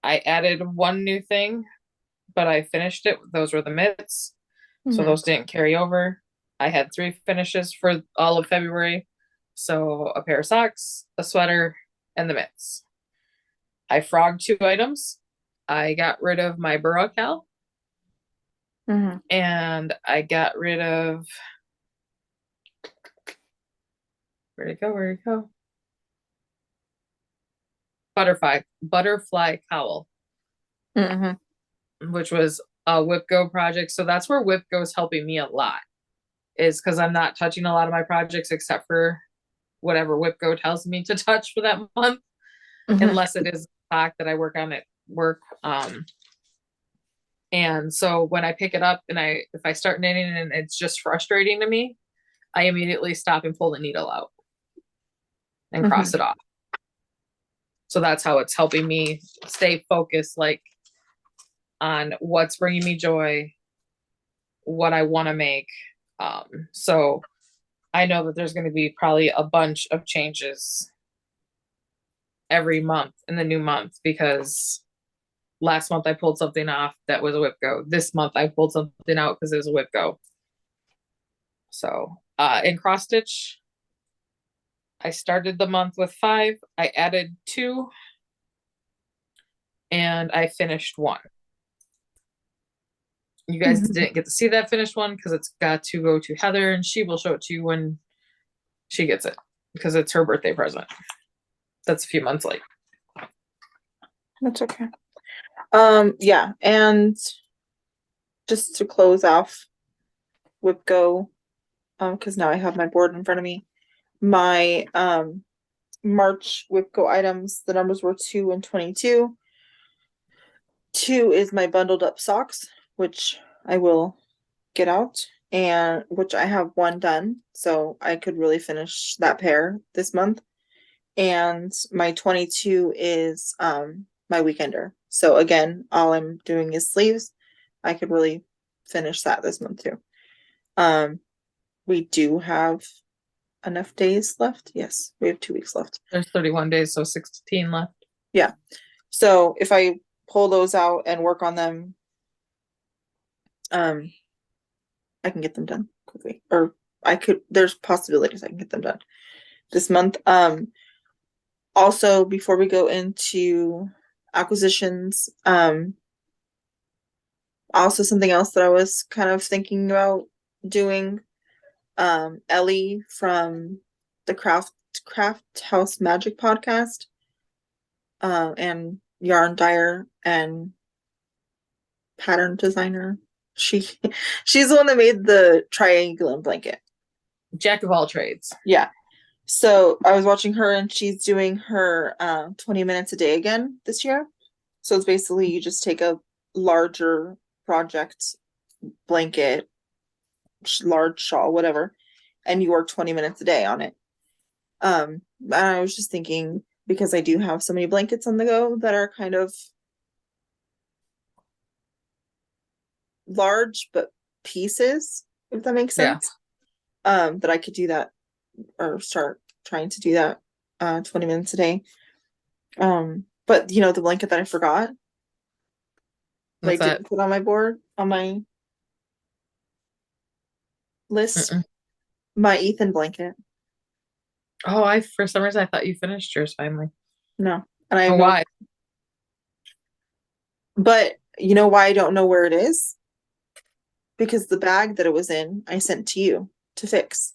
I added 1 new thing, but I finished it. Those were the mitts. So those didn't carry over. I had 3 finishes for all of February. So a pair of socks, a sweater, and the mitts. I frogged 2 items. I got rid of my Burra Cowl. And I got rid of Where'd it go? Where'd it go? Butterfly Cowl, which was a Whip Go project. So that's where Whip Go is helping me a lot, is because I'm not touching a lot of my projects except for whatever Whip Go tells me to touch for that month, unless it is a fact that I work on at work. And so when I pick it up and if I start knitting and it's just frustrating to me, I immediately stop and pull the needle out and cross it off. So that's how it's helping me stay focused, like on what's bringing me joy, what I want to make. So I know that there's going to be probably a bunch of changes every month in the new month, because last month I pulled something off that was a Whip Go. This month I pulled something out because it was a Whip Go. So in cross stitch, I started the month with 5. I added 2 and I finished 1. You guys didn't get to see that finished one because it's got to go to Heather, and she will show it to you when she gets it, because it's her birthday present. That's a few months late. That's okay. Yeah, and just to close off Whip Go, because now I have my board in front of me. My March Whip Go items, the numbers were 2 and 22. 2 is my bundled up socks, which I will get out, and which I have 1 done, so I could really finish that pair this month. And my 22 is my weekender. So again, all I'm doing is sleeves. I could really finish that this month too. We do have enough days left. Yes, we have 2 weeks left. There's 31 days, so 16 left. Yeah. So if I pull those out and work on them, I can get them done quickly. Or there's possibilities I can get them done this month. Also, before we go into acquisitions, also something else that I was kind of thinking about doing, Ellie from the Craft House Magic podcast, and yarn dyer and pattern designer. She's the one that made the triangular blanket. Jack of all trades. Yeah. So I was watching her, and she's doing her 20 minutes a day again this year. So it's basically you just take a larger project, blanket, large shawl, whatever, and you work 20 minutes a day on it. And I was just thinking, because I do have so many blankets on the go that are kind of large but pieces, if that makes sense. Yeah. That I could do that, or start trying to do that 20 minutes a day. But you know, the blanket that I forgot, that I didn't put on my board, on my list, my Ethan blanket. Oh, for some reason I thought you finished yours finally. No. And I why? But you know why I don't know where it is? Because the bag that it was in, I sent to you to fix.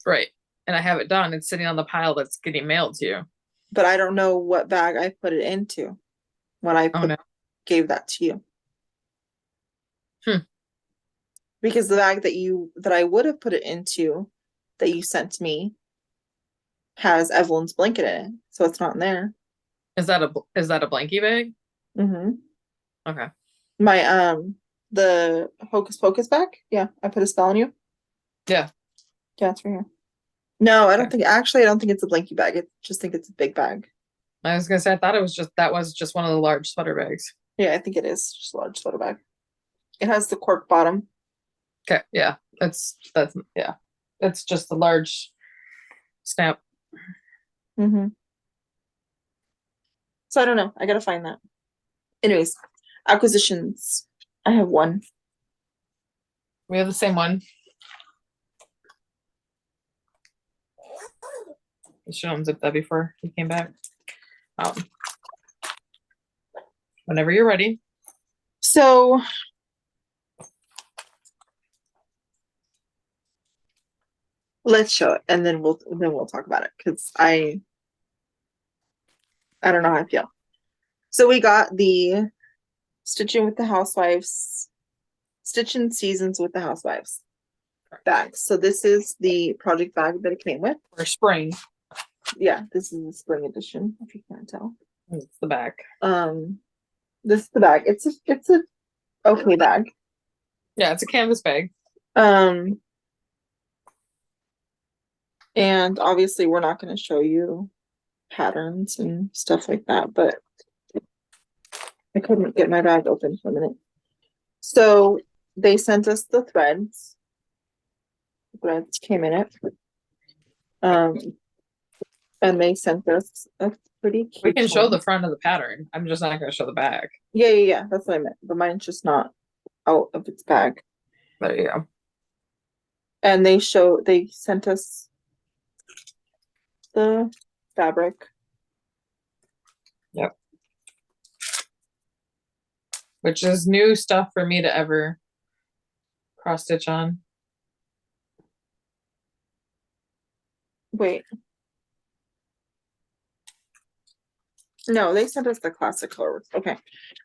Right. And I have it done. It's sitting on the pile that's getting mailed to you. But I don't know what bag I put it into when I gave that to you. Because the bag that I would have put it into, that you sent me, has Evelyn's blanket in it, so it's not in there. Is that a blankie bag? Mm-hmm. Okay. My the Hocus Pocus bag. Yeah, I put a spell on you. Yeah. Yeah, it's right here. No, I don't think. Actually, I don't think it's a blankie bag. I just think it's a big bag. I was gonna say, I thought that was just one of the large sweater bags. Yeah, I think it is just a large sweater bag. It has the cork bottom. Okay. Yeah. That's yeah. It's just a large snap. Mm-hmm. So I don't know. I gotta find that. Anyways, acquisitions. I have 1. We have the same one. I should unzip that before he came back. Whenever you're ready. Let's show it, and then we'll talk about it, because I don't know how I feel. So we got the Stitchin with the Housewives, Stitchin Seasons with the Housewives bag. So this is the project bag that it came with. For spring. Yeah, this is the spring edition, if you can't tell. It's the back. This is the bag. It's a okay bag. Yeah, it's a canvas bag. And obviously we're not going to show you patterns and stuff like that, but I couldn't get my bag open for a minute. So they sent us the threads. The threads came in it. And they sent us a pretty cute We can show one. the front of the pattern. I'm just not going to show the back. Yeah. That's what I meant. But mine's just not out of its bag. There you go. And they sent us the fabric. Yep. Which is new stuff for me to ever cross stitch on. Wait. No, they sent us the classic colors. Okay.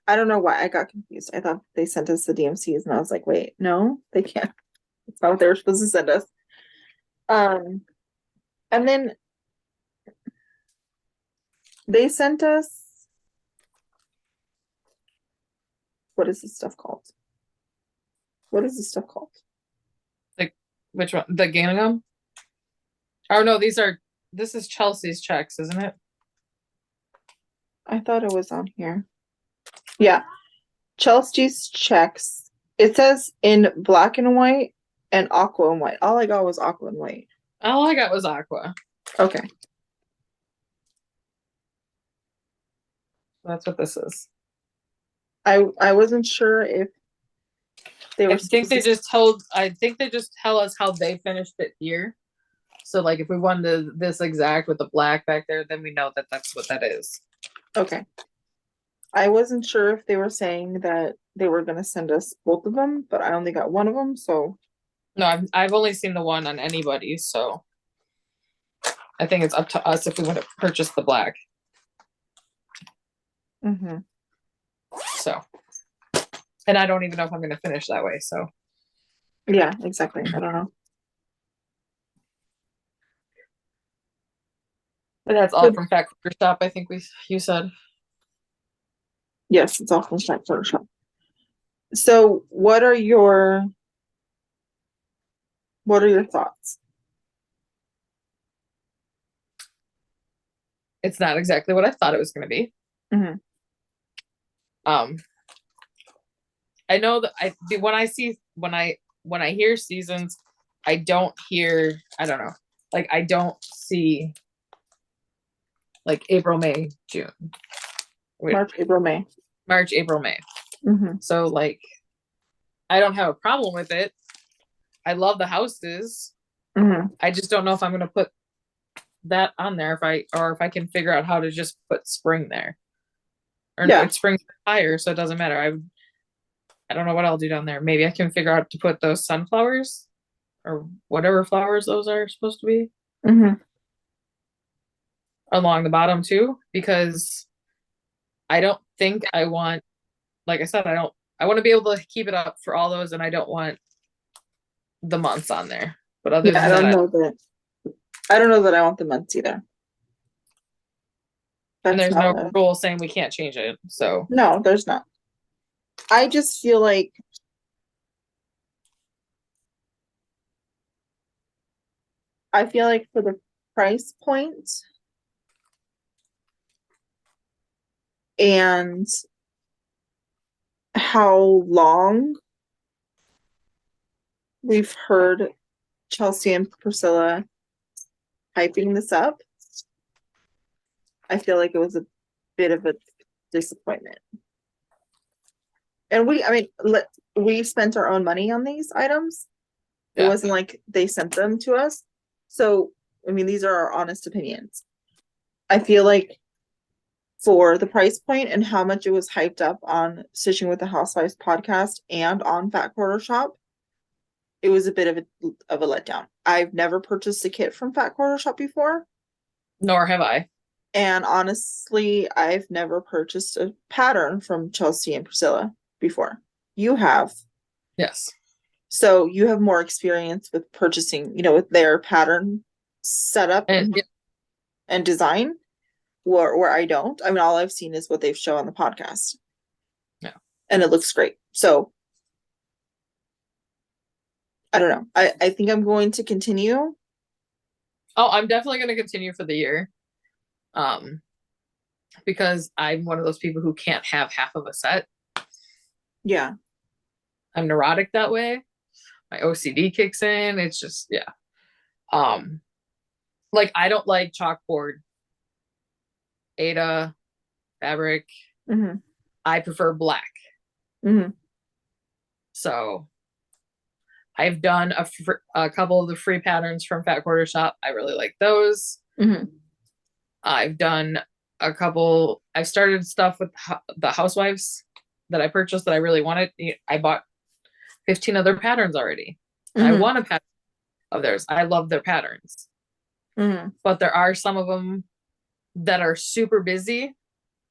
I don't know why I got confused. I thought they sent us the DMCs, and I was like, wait, no, they can't. That's not what they were supposed to send us. And then they sent us, what is this stuff called? What is this stuff called? Like, which one? The gingham? Oh no, this is Chelsea's checks, isn't it? I thought it was on here. Yeah. Chelsea's checks. It says in black and white and aqua and white. All I got was aqua and white. All I got was aqua. Okay. That's what this is. I wasn't sure if they were. I think they just tell us how they finished it here. So like if we wanted this exact with the black back there, then we know that that's what that is. Okay. I wasn't sure if they were saying that they were going to send us both of them, but I only got one of them, so. No, I've only seen the one on anybody, so I think it's up to us if we want to purchase the black. Mm-hmm. So, and I don't even know if I'm going to finish that way, so. Yeah, exactly. I don't know. But that's all from Factory Shop, I think you said. Yes, it's all from Factory Shop. So what are your thoughts? It's not exactly what I thought it was going to be. Mm-hmm. I know that when I hear seasons, I don't know. Like I don't see like April, May, June. March, April, May. March, April, May. Mm-hmm. So like I don't have a problem with it. I love the houses. Mm-hmm. I just don't know if I'm gonna put that on there if I can figure out how to just put spring there. Or no, it's spring higher, so it doesn't matter. I don't know what I'll do down there. Maybe I can figure out to put those sunflowers or whatever flowers those are supposed to be. Mm-hmm. Along the bottom too, because I don't think I want, like I said, I want to be able to keep it up for all those, and I don't want the months on there. But other than I don't know that I want the months either. And there's no rule saying we can't change it. So no, there's not. I just feel like for the price point and how long we've heard Chelsea and Priscilla hyping this up, I feel like it was a bit of a disappointment. And we spent our own money on these items. It wasn't like they sent them to us. So, I mean, these are our honest opinions. I feel like for the price point and how much it was hyped up on Stitching with the Housewives podcast and on Fat Quarter Shop, it was a bit of a letdown. I've never purchased a kit from Fat Quarter Shop before. Nor have I. And honestly, I've never purchased a pattern from Chelsea and Priscilla before. You have. Yes. So you have more experience with purchasing, with their pattern setup and design, where I don't. I mean, all I've seen is what they've shown on the podcast. Yeah. And it looks great. So I don't know. I think I'm going to continue. Oh, I'm definitely going to continue for the year. Because I'm one of those people who can't have half of a set. Yeah. I'm neurotic that way. My OCD kicks in. It's just, yeah. Like I don't like chalkboard Aida fabric. Mm-hmm. I prefer black. Mm-hmm. So I've done a couple of the free patterns from Fat Quarter Shop. I really like those. Mm-hmm. I've done a couple. I've started stuff with the housewives that I purchased that I really wanted. I bought 15 other patterns already. Mm-hmm. I want a pattern of theirs. I love their patterns. Mm-hmm. But there are some of them that are super busy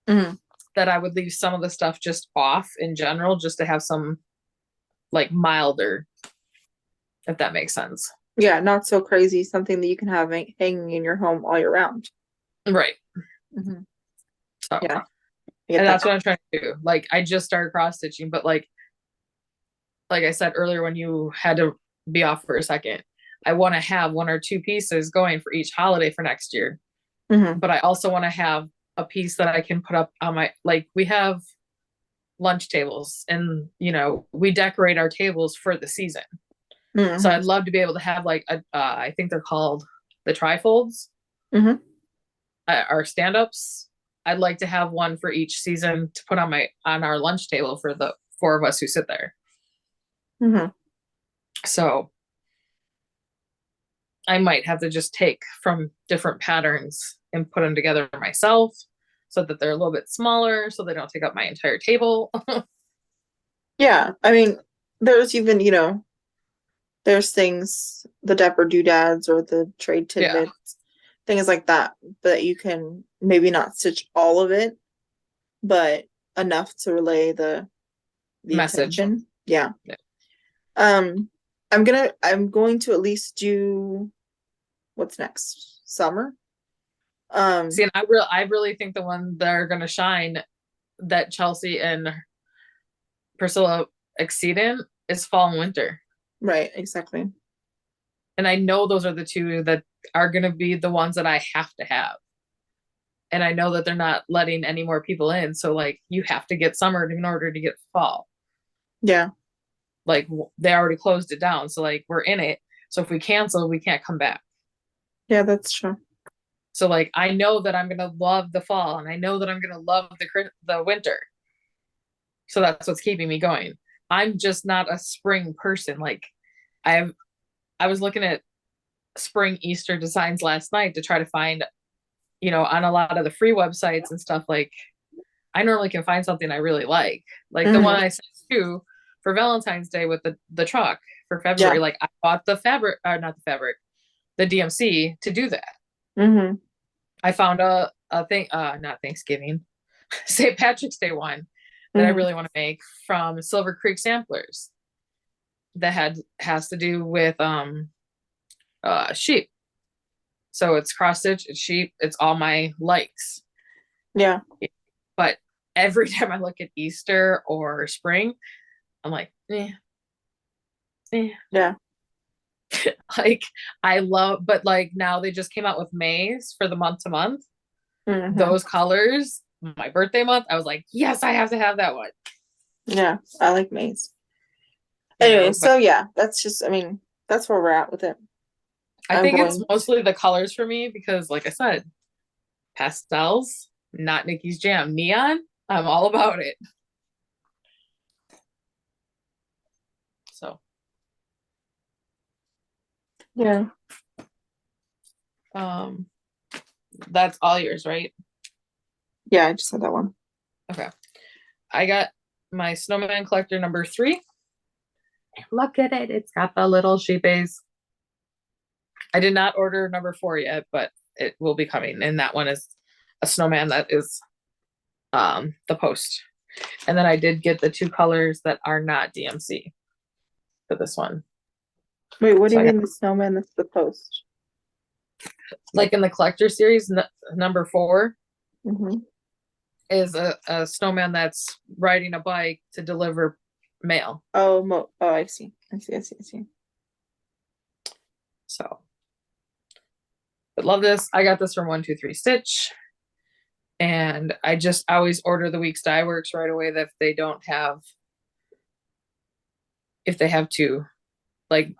Mm-hmm. that I would leave some of the stuff just off in general, just to have some like milder, if that makes sense. Yeah, not so crazy. Something that you can have hanging in your home all year round. Right. Mm-hmm. So, yeah. And that's what I'm trying to do. Like, I just started cross stitching, but like I said earlier, when you had to be off for a second, I want to have 1 or 2 pieces going for each holiday for next year. Mm-hmm. But I also want to have a piece that I can put up on my, like, we have lunch tables and, we decorate our tables for the season. Mm-hmm. So I'd love to be able to have like I think they're called the trifolds. Mm-hmm. Our stand-ups. I'd like to have one for each season to put on our lunch table for the 4 of us who sit there. Mm-hmm. So I might have to just take from different patterns and put them together myself so that they're a little bit smaller, so they don't take up my entire table. Yeah, I mean, there's even, there's things, the Dapper Doodads or the trade tidbits, things like that you can maybe not stitch all of it, but enough to relay the message. intention. Yeah. I'm going to at least do what's next? Summer. See, and I really think the one that are gonna shine that Chelsea and Priscilla exceed in is fall and winter. Right, exactly. And I know those are the 2 that are going to be the ones that I have to have. And I know that they're not letting any more people in. So like, you have to get summer in order to get fall. Yeah. Like they already closed it down. So like, we're in it. So if we cancel, we can't come back. Yeah, that's true. So like, I know that I'm going to love the fall and I know that I'm going to love the winter. So that's what's keeping me going. I'm just not a spring person. Like I was looking at spring Easter designs last night to try to find, on a lot of the free websites and stuff. Like I normally can find something I really like the one I sent you for Valentine's Day with the truck for February. Yeah. Like I bought the fabric, not the fabric, the DMC to do that. Mm-hmm. I found a thing, not Thanksgiving, St. Patrick's Day one that I really want to make from Silver Creek Samplers that has to do with sheep. So it's cross stitch, it's sheep, it's all my likes. Yeah. But every time I look at Easter or spring, I'm like, yeah. Like I love, but like now they just came out with May's for the month to month. Mm-hmm. Those colors, my birthday month, I was like, yes, I have to have that one. Yeah, I like May's. Anyway, so yeah, that's just, that's where we're at with it. I think it's mostly the colors for me because, like I said, pastels, not Nicci's jam. Neon, I'm all about it. So. Yeah. That's all yours, right? Yeah, I just had that one. Okay. I got my Snowman Collector number 3. Look at it. It's got the little sheepies. I did not order number 4 yet, but it will be coming. And that one is a snowman that is the post. And then I did get the 2 colors that are not DMC for this one. Wait, what do So you I mean the snowman that's the post? Like in the collector series, number 4 Mm-hmm. is a snowman that's riding a bike to deliver mail. Oh, I see. I see. So, but love this. I got this from 123 Stitch, and I just always order the Weeks Dye Works right away. That if they have 2, like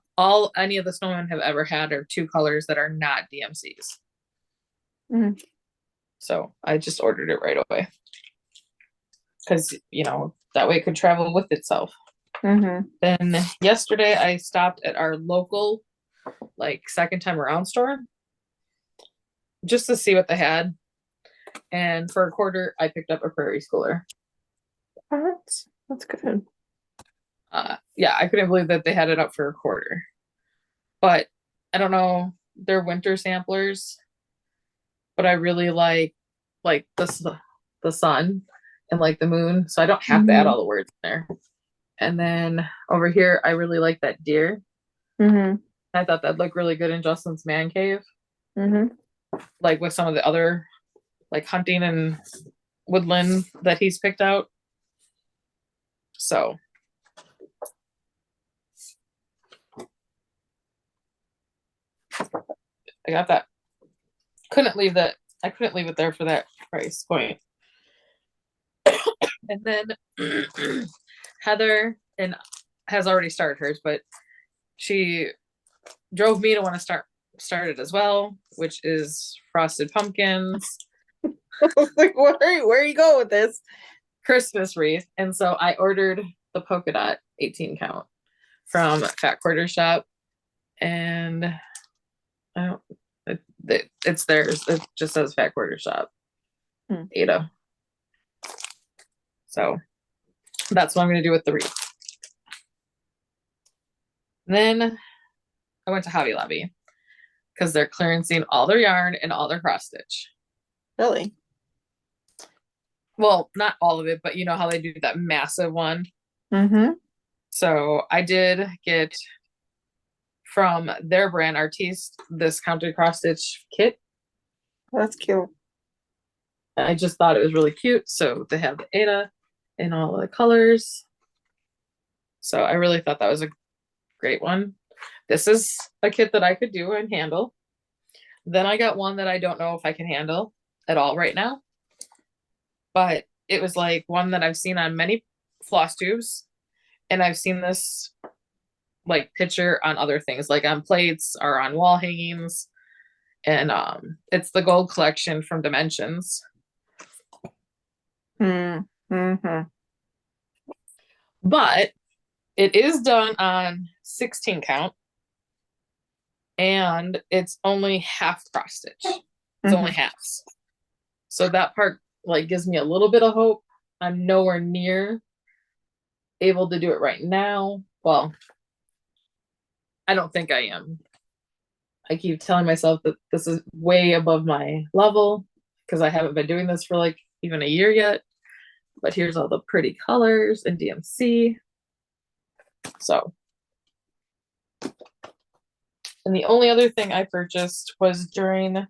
any of the snowmen have ever had are 2 colors that are not DMCs. Mm-hmm. So I just ordered it right away because that way it could travel with itself. Mm-hmm. Then yesterday I stopped at our local, like, second time around store just to see what they had. And for a quarter, I picked up a Prairie Schooler. That's good. Yeah, I couldn't believe that they had it up for a quarter. But I don't know, they're winter samplers. But I really like the sun and like the moon, so I don't have to add all the words in there. And then over here, I really like that deer. Mm-hmm. I thought that'd look really good in Justin's man cave. Mm-hmm. Like with some of the other like hunting and woodland that he's picked out. So I got that. I couldn't leave it there for that price point. And then Heather has already started hers, but she drove me to want to start it as well, which is Frosted Pumpkins. Like, where are you going with this? Christmas wreath. And so I ordered the polka dot 18 count from Fat Quarter Shop, and I don't it's theirs. It just says Fat Quarter Shop. Ada. So that's what I'm going to do with the wreath. Then I went to Hobby Lobby because they're clearancing all their yarn and all their cross stitch. Really? Well, not all of it, but you know how they do that massive one. Mm-hmm. So I did get from their brand Artiste this counted cross stitch kit. That's cute. I just thought it was really cute. So they have the Ada in all the colors. So I really thought that was a great one. This is a kit that I could do and handle. Then I got one that I don't know if I can handle at all right now. But it was like one that I've seen on many floss tubes. And I've seen this like picture on other things, like on plates or on wall hangings. And it's the gold collection from Dimensions. Mm-hmm. But it is done on 16 count. And it's only half cross stitch. It's only halves. So that part like gives me a little bit of hope. I'm nowhere near able to do it right now. Well, I don't think I am. I keep telling myself that this is way above my level because I haven't been doing this for like even a year yet. But here's all the pretty colors in DMC. So, and the only other thing I purchased was during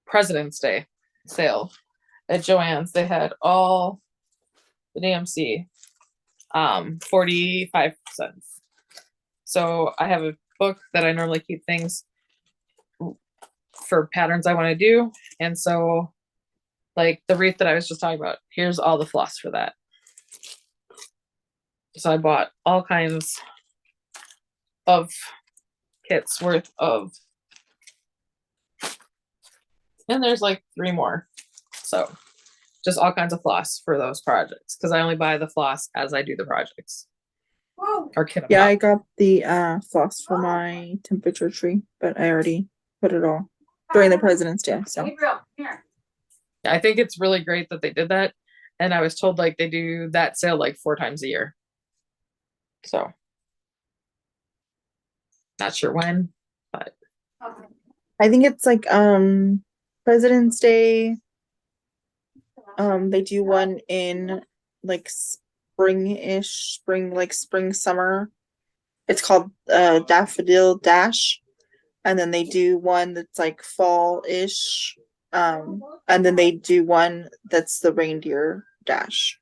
President's Day sale at Joanne's. They had all the DMC 45 cents. So I have a book that I normally keep things for patterns I want to do. And so like the wreath that I was just talking about, here's all the floss for that. So I bought all kinds of kits worth of, and there's like 3 more. So just all kinds of floss for those projects because I only buy the floss as I do the projects. Or kit them Yeah, up. I got the floss for my temperature tree, but I already put it all during the President's Day. So I think it's really great that they did that. And I was told like they do that sale like 4 times a year. So not sure when, but I think it's like President's Day. They do one in like spring summer. It's called Daffodil Dash. And then they do one that's like fall-ish. And then they do one that's the reindeer dash.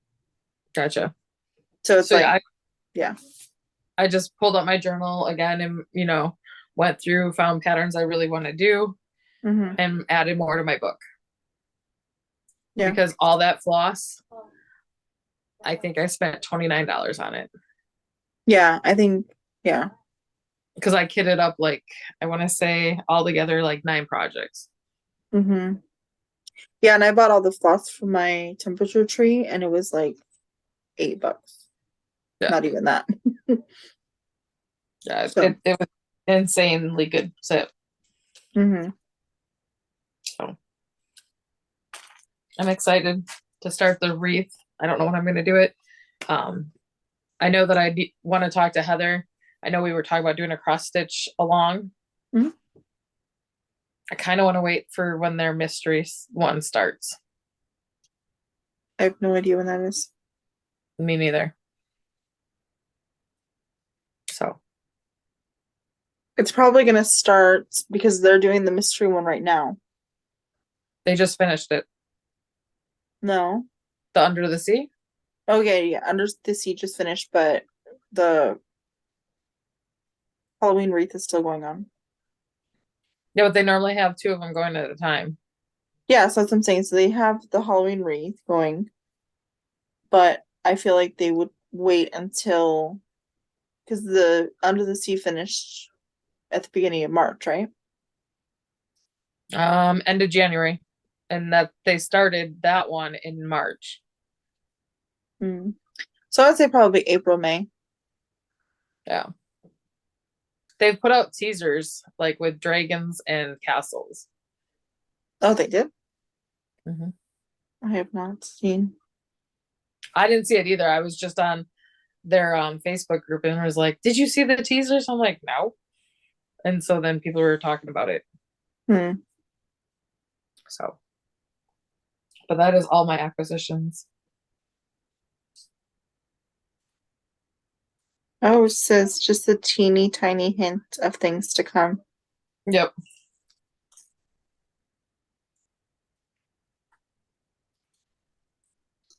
gotcha. So it's So like yeah. I just pulled up my journal again and, went through, found patterns I really want to do Mm-hmm. and added more to my book. Yeah. Because all that floss, I think I spent $29 on it. Yeah, I think, yeah. Because I kitted up like, I want to say altogether like 9 projects. Mm-hmm. Yeah, and I bought all the floss for my temperature tree and it was like $8. Yeah. Not even that. Yeah, So. it was insanely good set. Mm-hmm. So I'm excited to start the wreath. I don't know when I'm going to do it. I know that I want to talk to Heather. I know we were talking about doing a cross stitch along. Mm-hmm. I kind of want to wait for when their mystery one starts. I have no idea when that is. Me neither. So it's probably gonna start because they're doing the mystery one right now. They just finished it. No. The Under the Sea? Okay, yeah, Under the Sea just finished, but the Halloween wreath is still going on. Yeah, but they normally have 2 of them going at a time. Yeah, so that's what I'm saying. So they have the Halloween wreath going, but I feel like they would wait until, because the Under the Sea finished at the beginning of March, right? End of January, and that they started that one in March. So I'd say probably April, May. Yeah. They've put out teasers like with dragons and castles. Oh, they did? Mm-hmm. I have not seen. I didn't see it either. I was just on their Facebook group and was like, did you see the teasers? I'm like, no. And so then people were talking about it. So, but that is all my acquisitions. Oh, it says just a teeny tiny hint of things to come. Yep.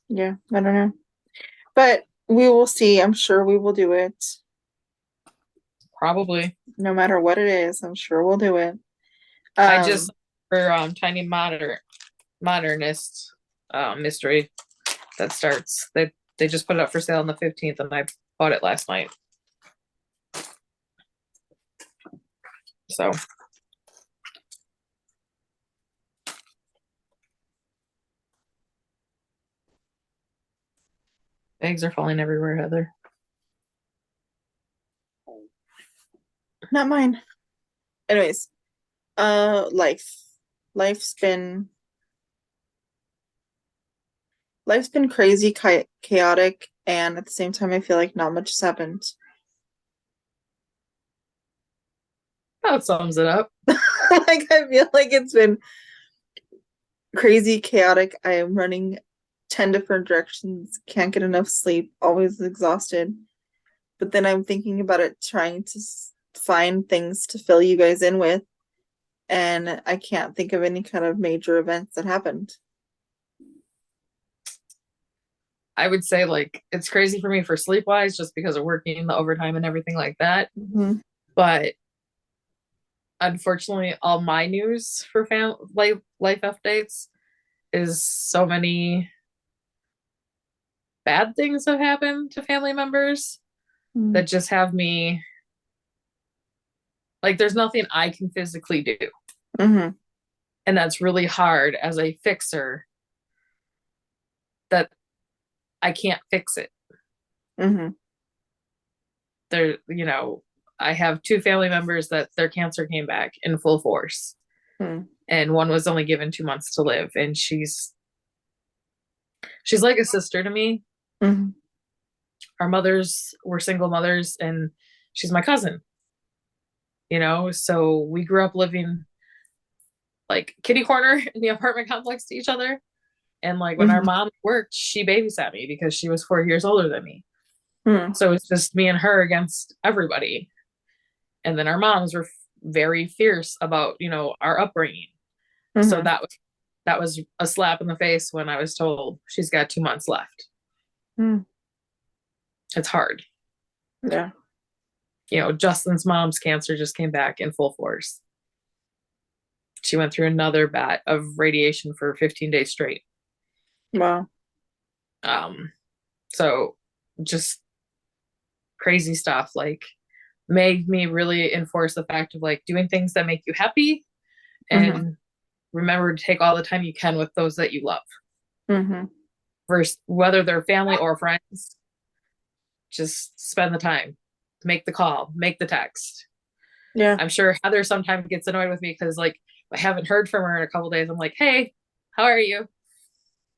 Yeah, I don't know. But we will see. I'm sure we will do it. Probably. No matter what it is, I'm sure we'll do it. I just for Tiny Modernist mystery that starts. They just put it up for sale on the 15th and I bought it last night. So eggs are falling everywhere, Heather. Not mine. Anyways, life's been crazy, chaotic, and at the same time, I feel like not much has happened. That sums it up. Like, I feel like it's been crazy, chaotic. I am running 10 different directions, can't get enough sleep, always exhausted. But then I'm thinking about it, trying to find things to fill you guys in with, and I can't think of any kind of major events that happened. I would say like it's crazy for me for sleep wise just because of working the overtime and everything like that. Mm-hmm. But unfortunately, all my news for life updates is so many bad things have happened to family members that just have me like there's nothing I can physically do. Mm-hmm. And that's really hard as a fixer that I can't fix it. Mm-hmm. There, I have 2 family members that their cancer came back in full force. And one was only given 2 months to live, and she's She's like a sister to me. Mhm. Our mothers were single mothers, and she's my cousin. So we grew up living like kitty corner in the apartment complex to each other. And like when our Mhm. mom worked, she babysat me because she was 4 years older than me. Mhm. So it's just me and her against everybody. And then our moms were very fierce about, our upbringing. So Mhm. that was a slap in the face when I was told she's got 2 months left. Mhm. It's hard. Yeah. Justin's mom's cancer just came back in full force. She went through another bat of radiation for 15 days straight. Wow. So just crazy stuff, like made me really enforce the fact of like doing things that make you happy and remember to take all the time you can with those that you love. Versus whether they're family or friends, just spend the time, make the call, make the text. Yeah. I'm sure Heather sometimes gets annoyed with me because like I haven't heard from her in a couple days. I'm like, hey, how are you?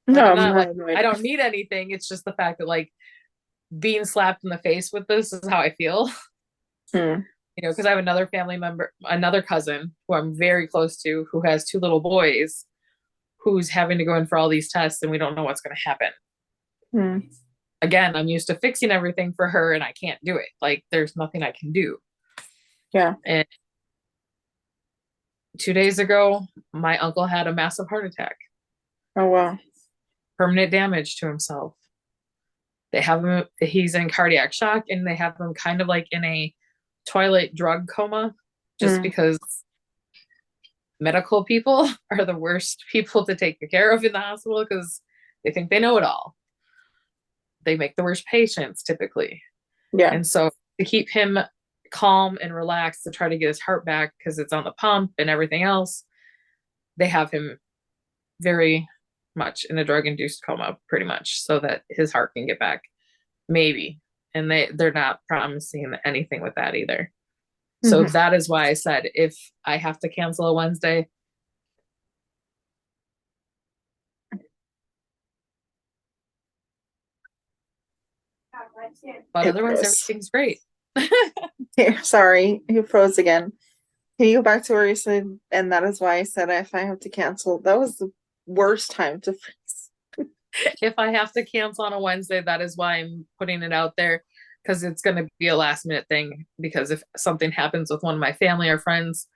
Like, No, I'm I'm not not like annoyed. I don't need anything. It's just the fact that like being slapped in the face with this is how I feel. Mm. Because I have another family member, another cousin who I'm very close to, who has 2 little boys, who's having to go in for all these tests, and we don't know what's going to happen. Mm. Again, I'm used to fixing everything for her, and I can't do it. Like, there's nothing I can do. Yeah. And 2 days ago, my uncle had a massive heart attack. Oh, wow. Permanent damage to himself. They have him, he's in cardiac shock, and they have him kind of like in a twilight drug coma, just because medical people are the worst people to take care of in the hospital because they think they know it all. They make the worst patients typically. Yeah. And so to keep him calm and relaxed, to try to get his heart back because it's on the pump and everything else, they have him very much in a drug-induced coma, pretty much, so that his heart can get back. Maybe. And they're not promising anything with that either. So that is why I said if I have to cancel a Wednesday, but otherwise everything's great. Here, sorry, you froze again. Can you go back to where you said, and that is why I said if I have to cancel? That was the worst time to freeze. If I have to cancel on a Wednesday, that is why I'm putting it out there, because it's going to be a last minute thing. Because if something happens with one of my family or friends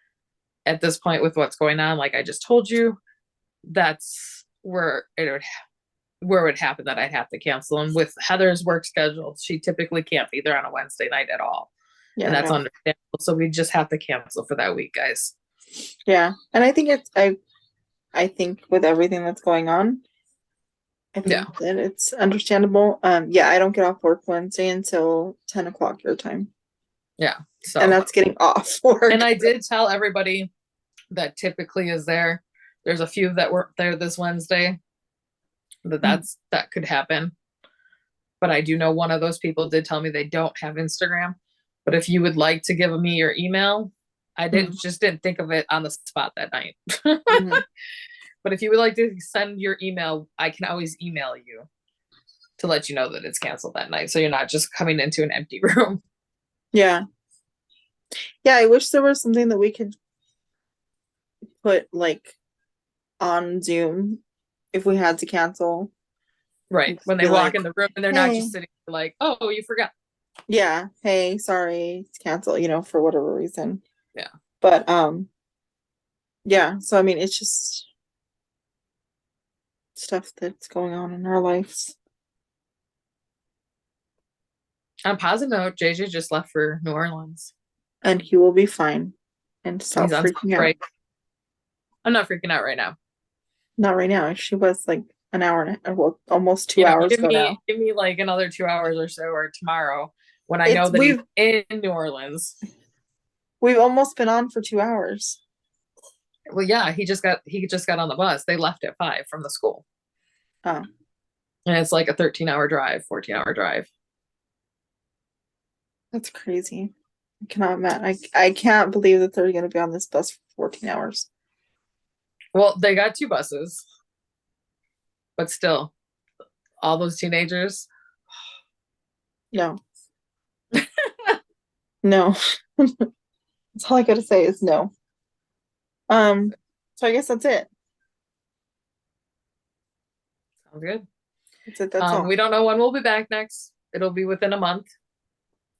at this point with what's going on, like I just told you, that's where it would happen that I'd have to cancel. And with Heather's work schedule, she typically can't be there on a Wednesday night at all. Yeah, and that's understandable. So we just have to cancel for that week, guys. Yeah. And I think I think with everything that's going on, I think that it's understandable. Yeah, I don't get off work Wednesday until 10 o'clock your time. Yeah. So, and that's getting off work. And I did tell everybody that typically is there. There's a few that weren't there this Wednesday. That could happen. But I do know one of those people did tell me they don't have Instagram. But if you would like to give me your email, I didn't think of it on the spot that night. But if you would like to send your email, I can always email you to let you know that it's canceled that night. So you're not just coming into an empty room. Yeah. Yeah, I wish there was something that we could put like on Zoom if we had to cancel. Right. When they walk in the room and they're not just sitting like, oh, you forgot. Yeah. Hey, sorry, it's canceled, for whatever reason. Yeah. But yeah, so I mean it's just stuff that's going on in our lives. On a positive note, JJ just left for New Orleans. And he will be fine. And stop freaking out. Right. I'm not freaking out right now. Not right now. She was like an hour and almost 2 hours ago now. Give me like another 2 hours or so, or tomorrow, when I know that he's in New Orleans. We've almost been on for 2 hours. Well, yeah, he just got on the bus. They left at 5 from the school. Oh. And it's like a 13-hour drive, 14-hour drive. That's crazy. I cannot imagine. I can't believe that they're going to be on this bus for 14 hours. Well, they got 2 buses. But still, all those teenagers. No. No. That's all I gotta say is no. So I guess that's it. Sounds good. That's all. We don't know when we'll be back next. It'll be within a month.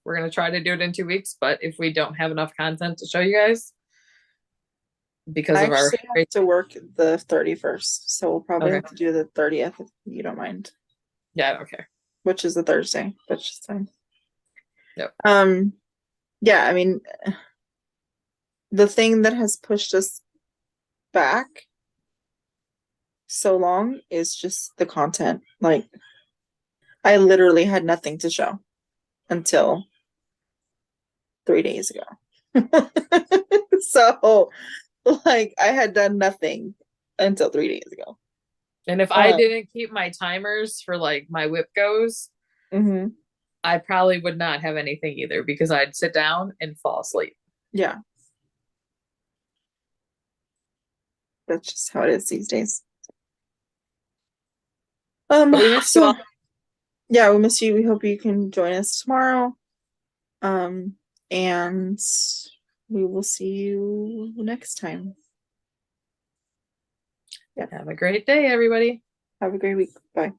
We're gonna try to do it in 2 weeks, but if we don't have enough content to show you guys, because I of our actually have to work the 31st, so we'll probably Okay. have to do the 30th if you don't mind, yeah, I don't care. which is a Thursday. That's just fine. Yep. Yeah, I mean, the thing that has pushed us back so long is just the content. Like, I literally had nothing to show until 3 days ago. So, like, I had done nothing until 3 days ago. And if I didn't keep my timers for like my whip goes, Mm-hmm. I probably would not have anything either, because I'd sit down and fall asleep. Yeah. That's just how it is these days. But we miss you all. Yeah, we miss you. We hope you can join us tomorrow. And we will see you next time. Have a great day, everybody. Have a great week. Bye.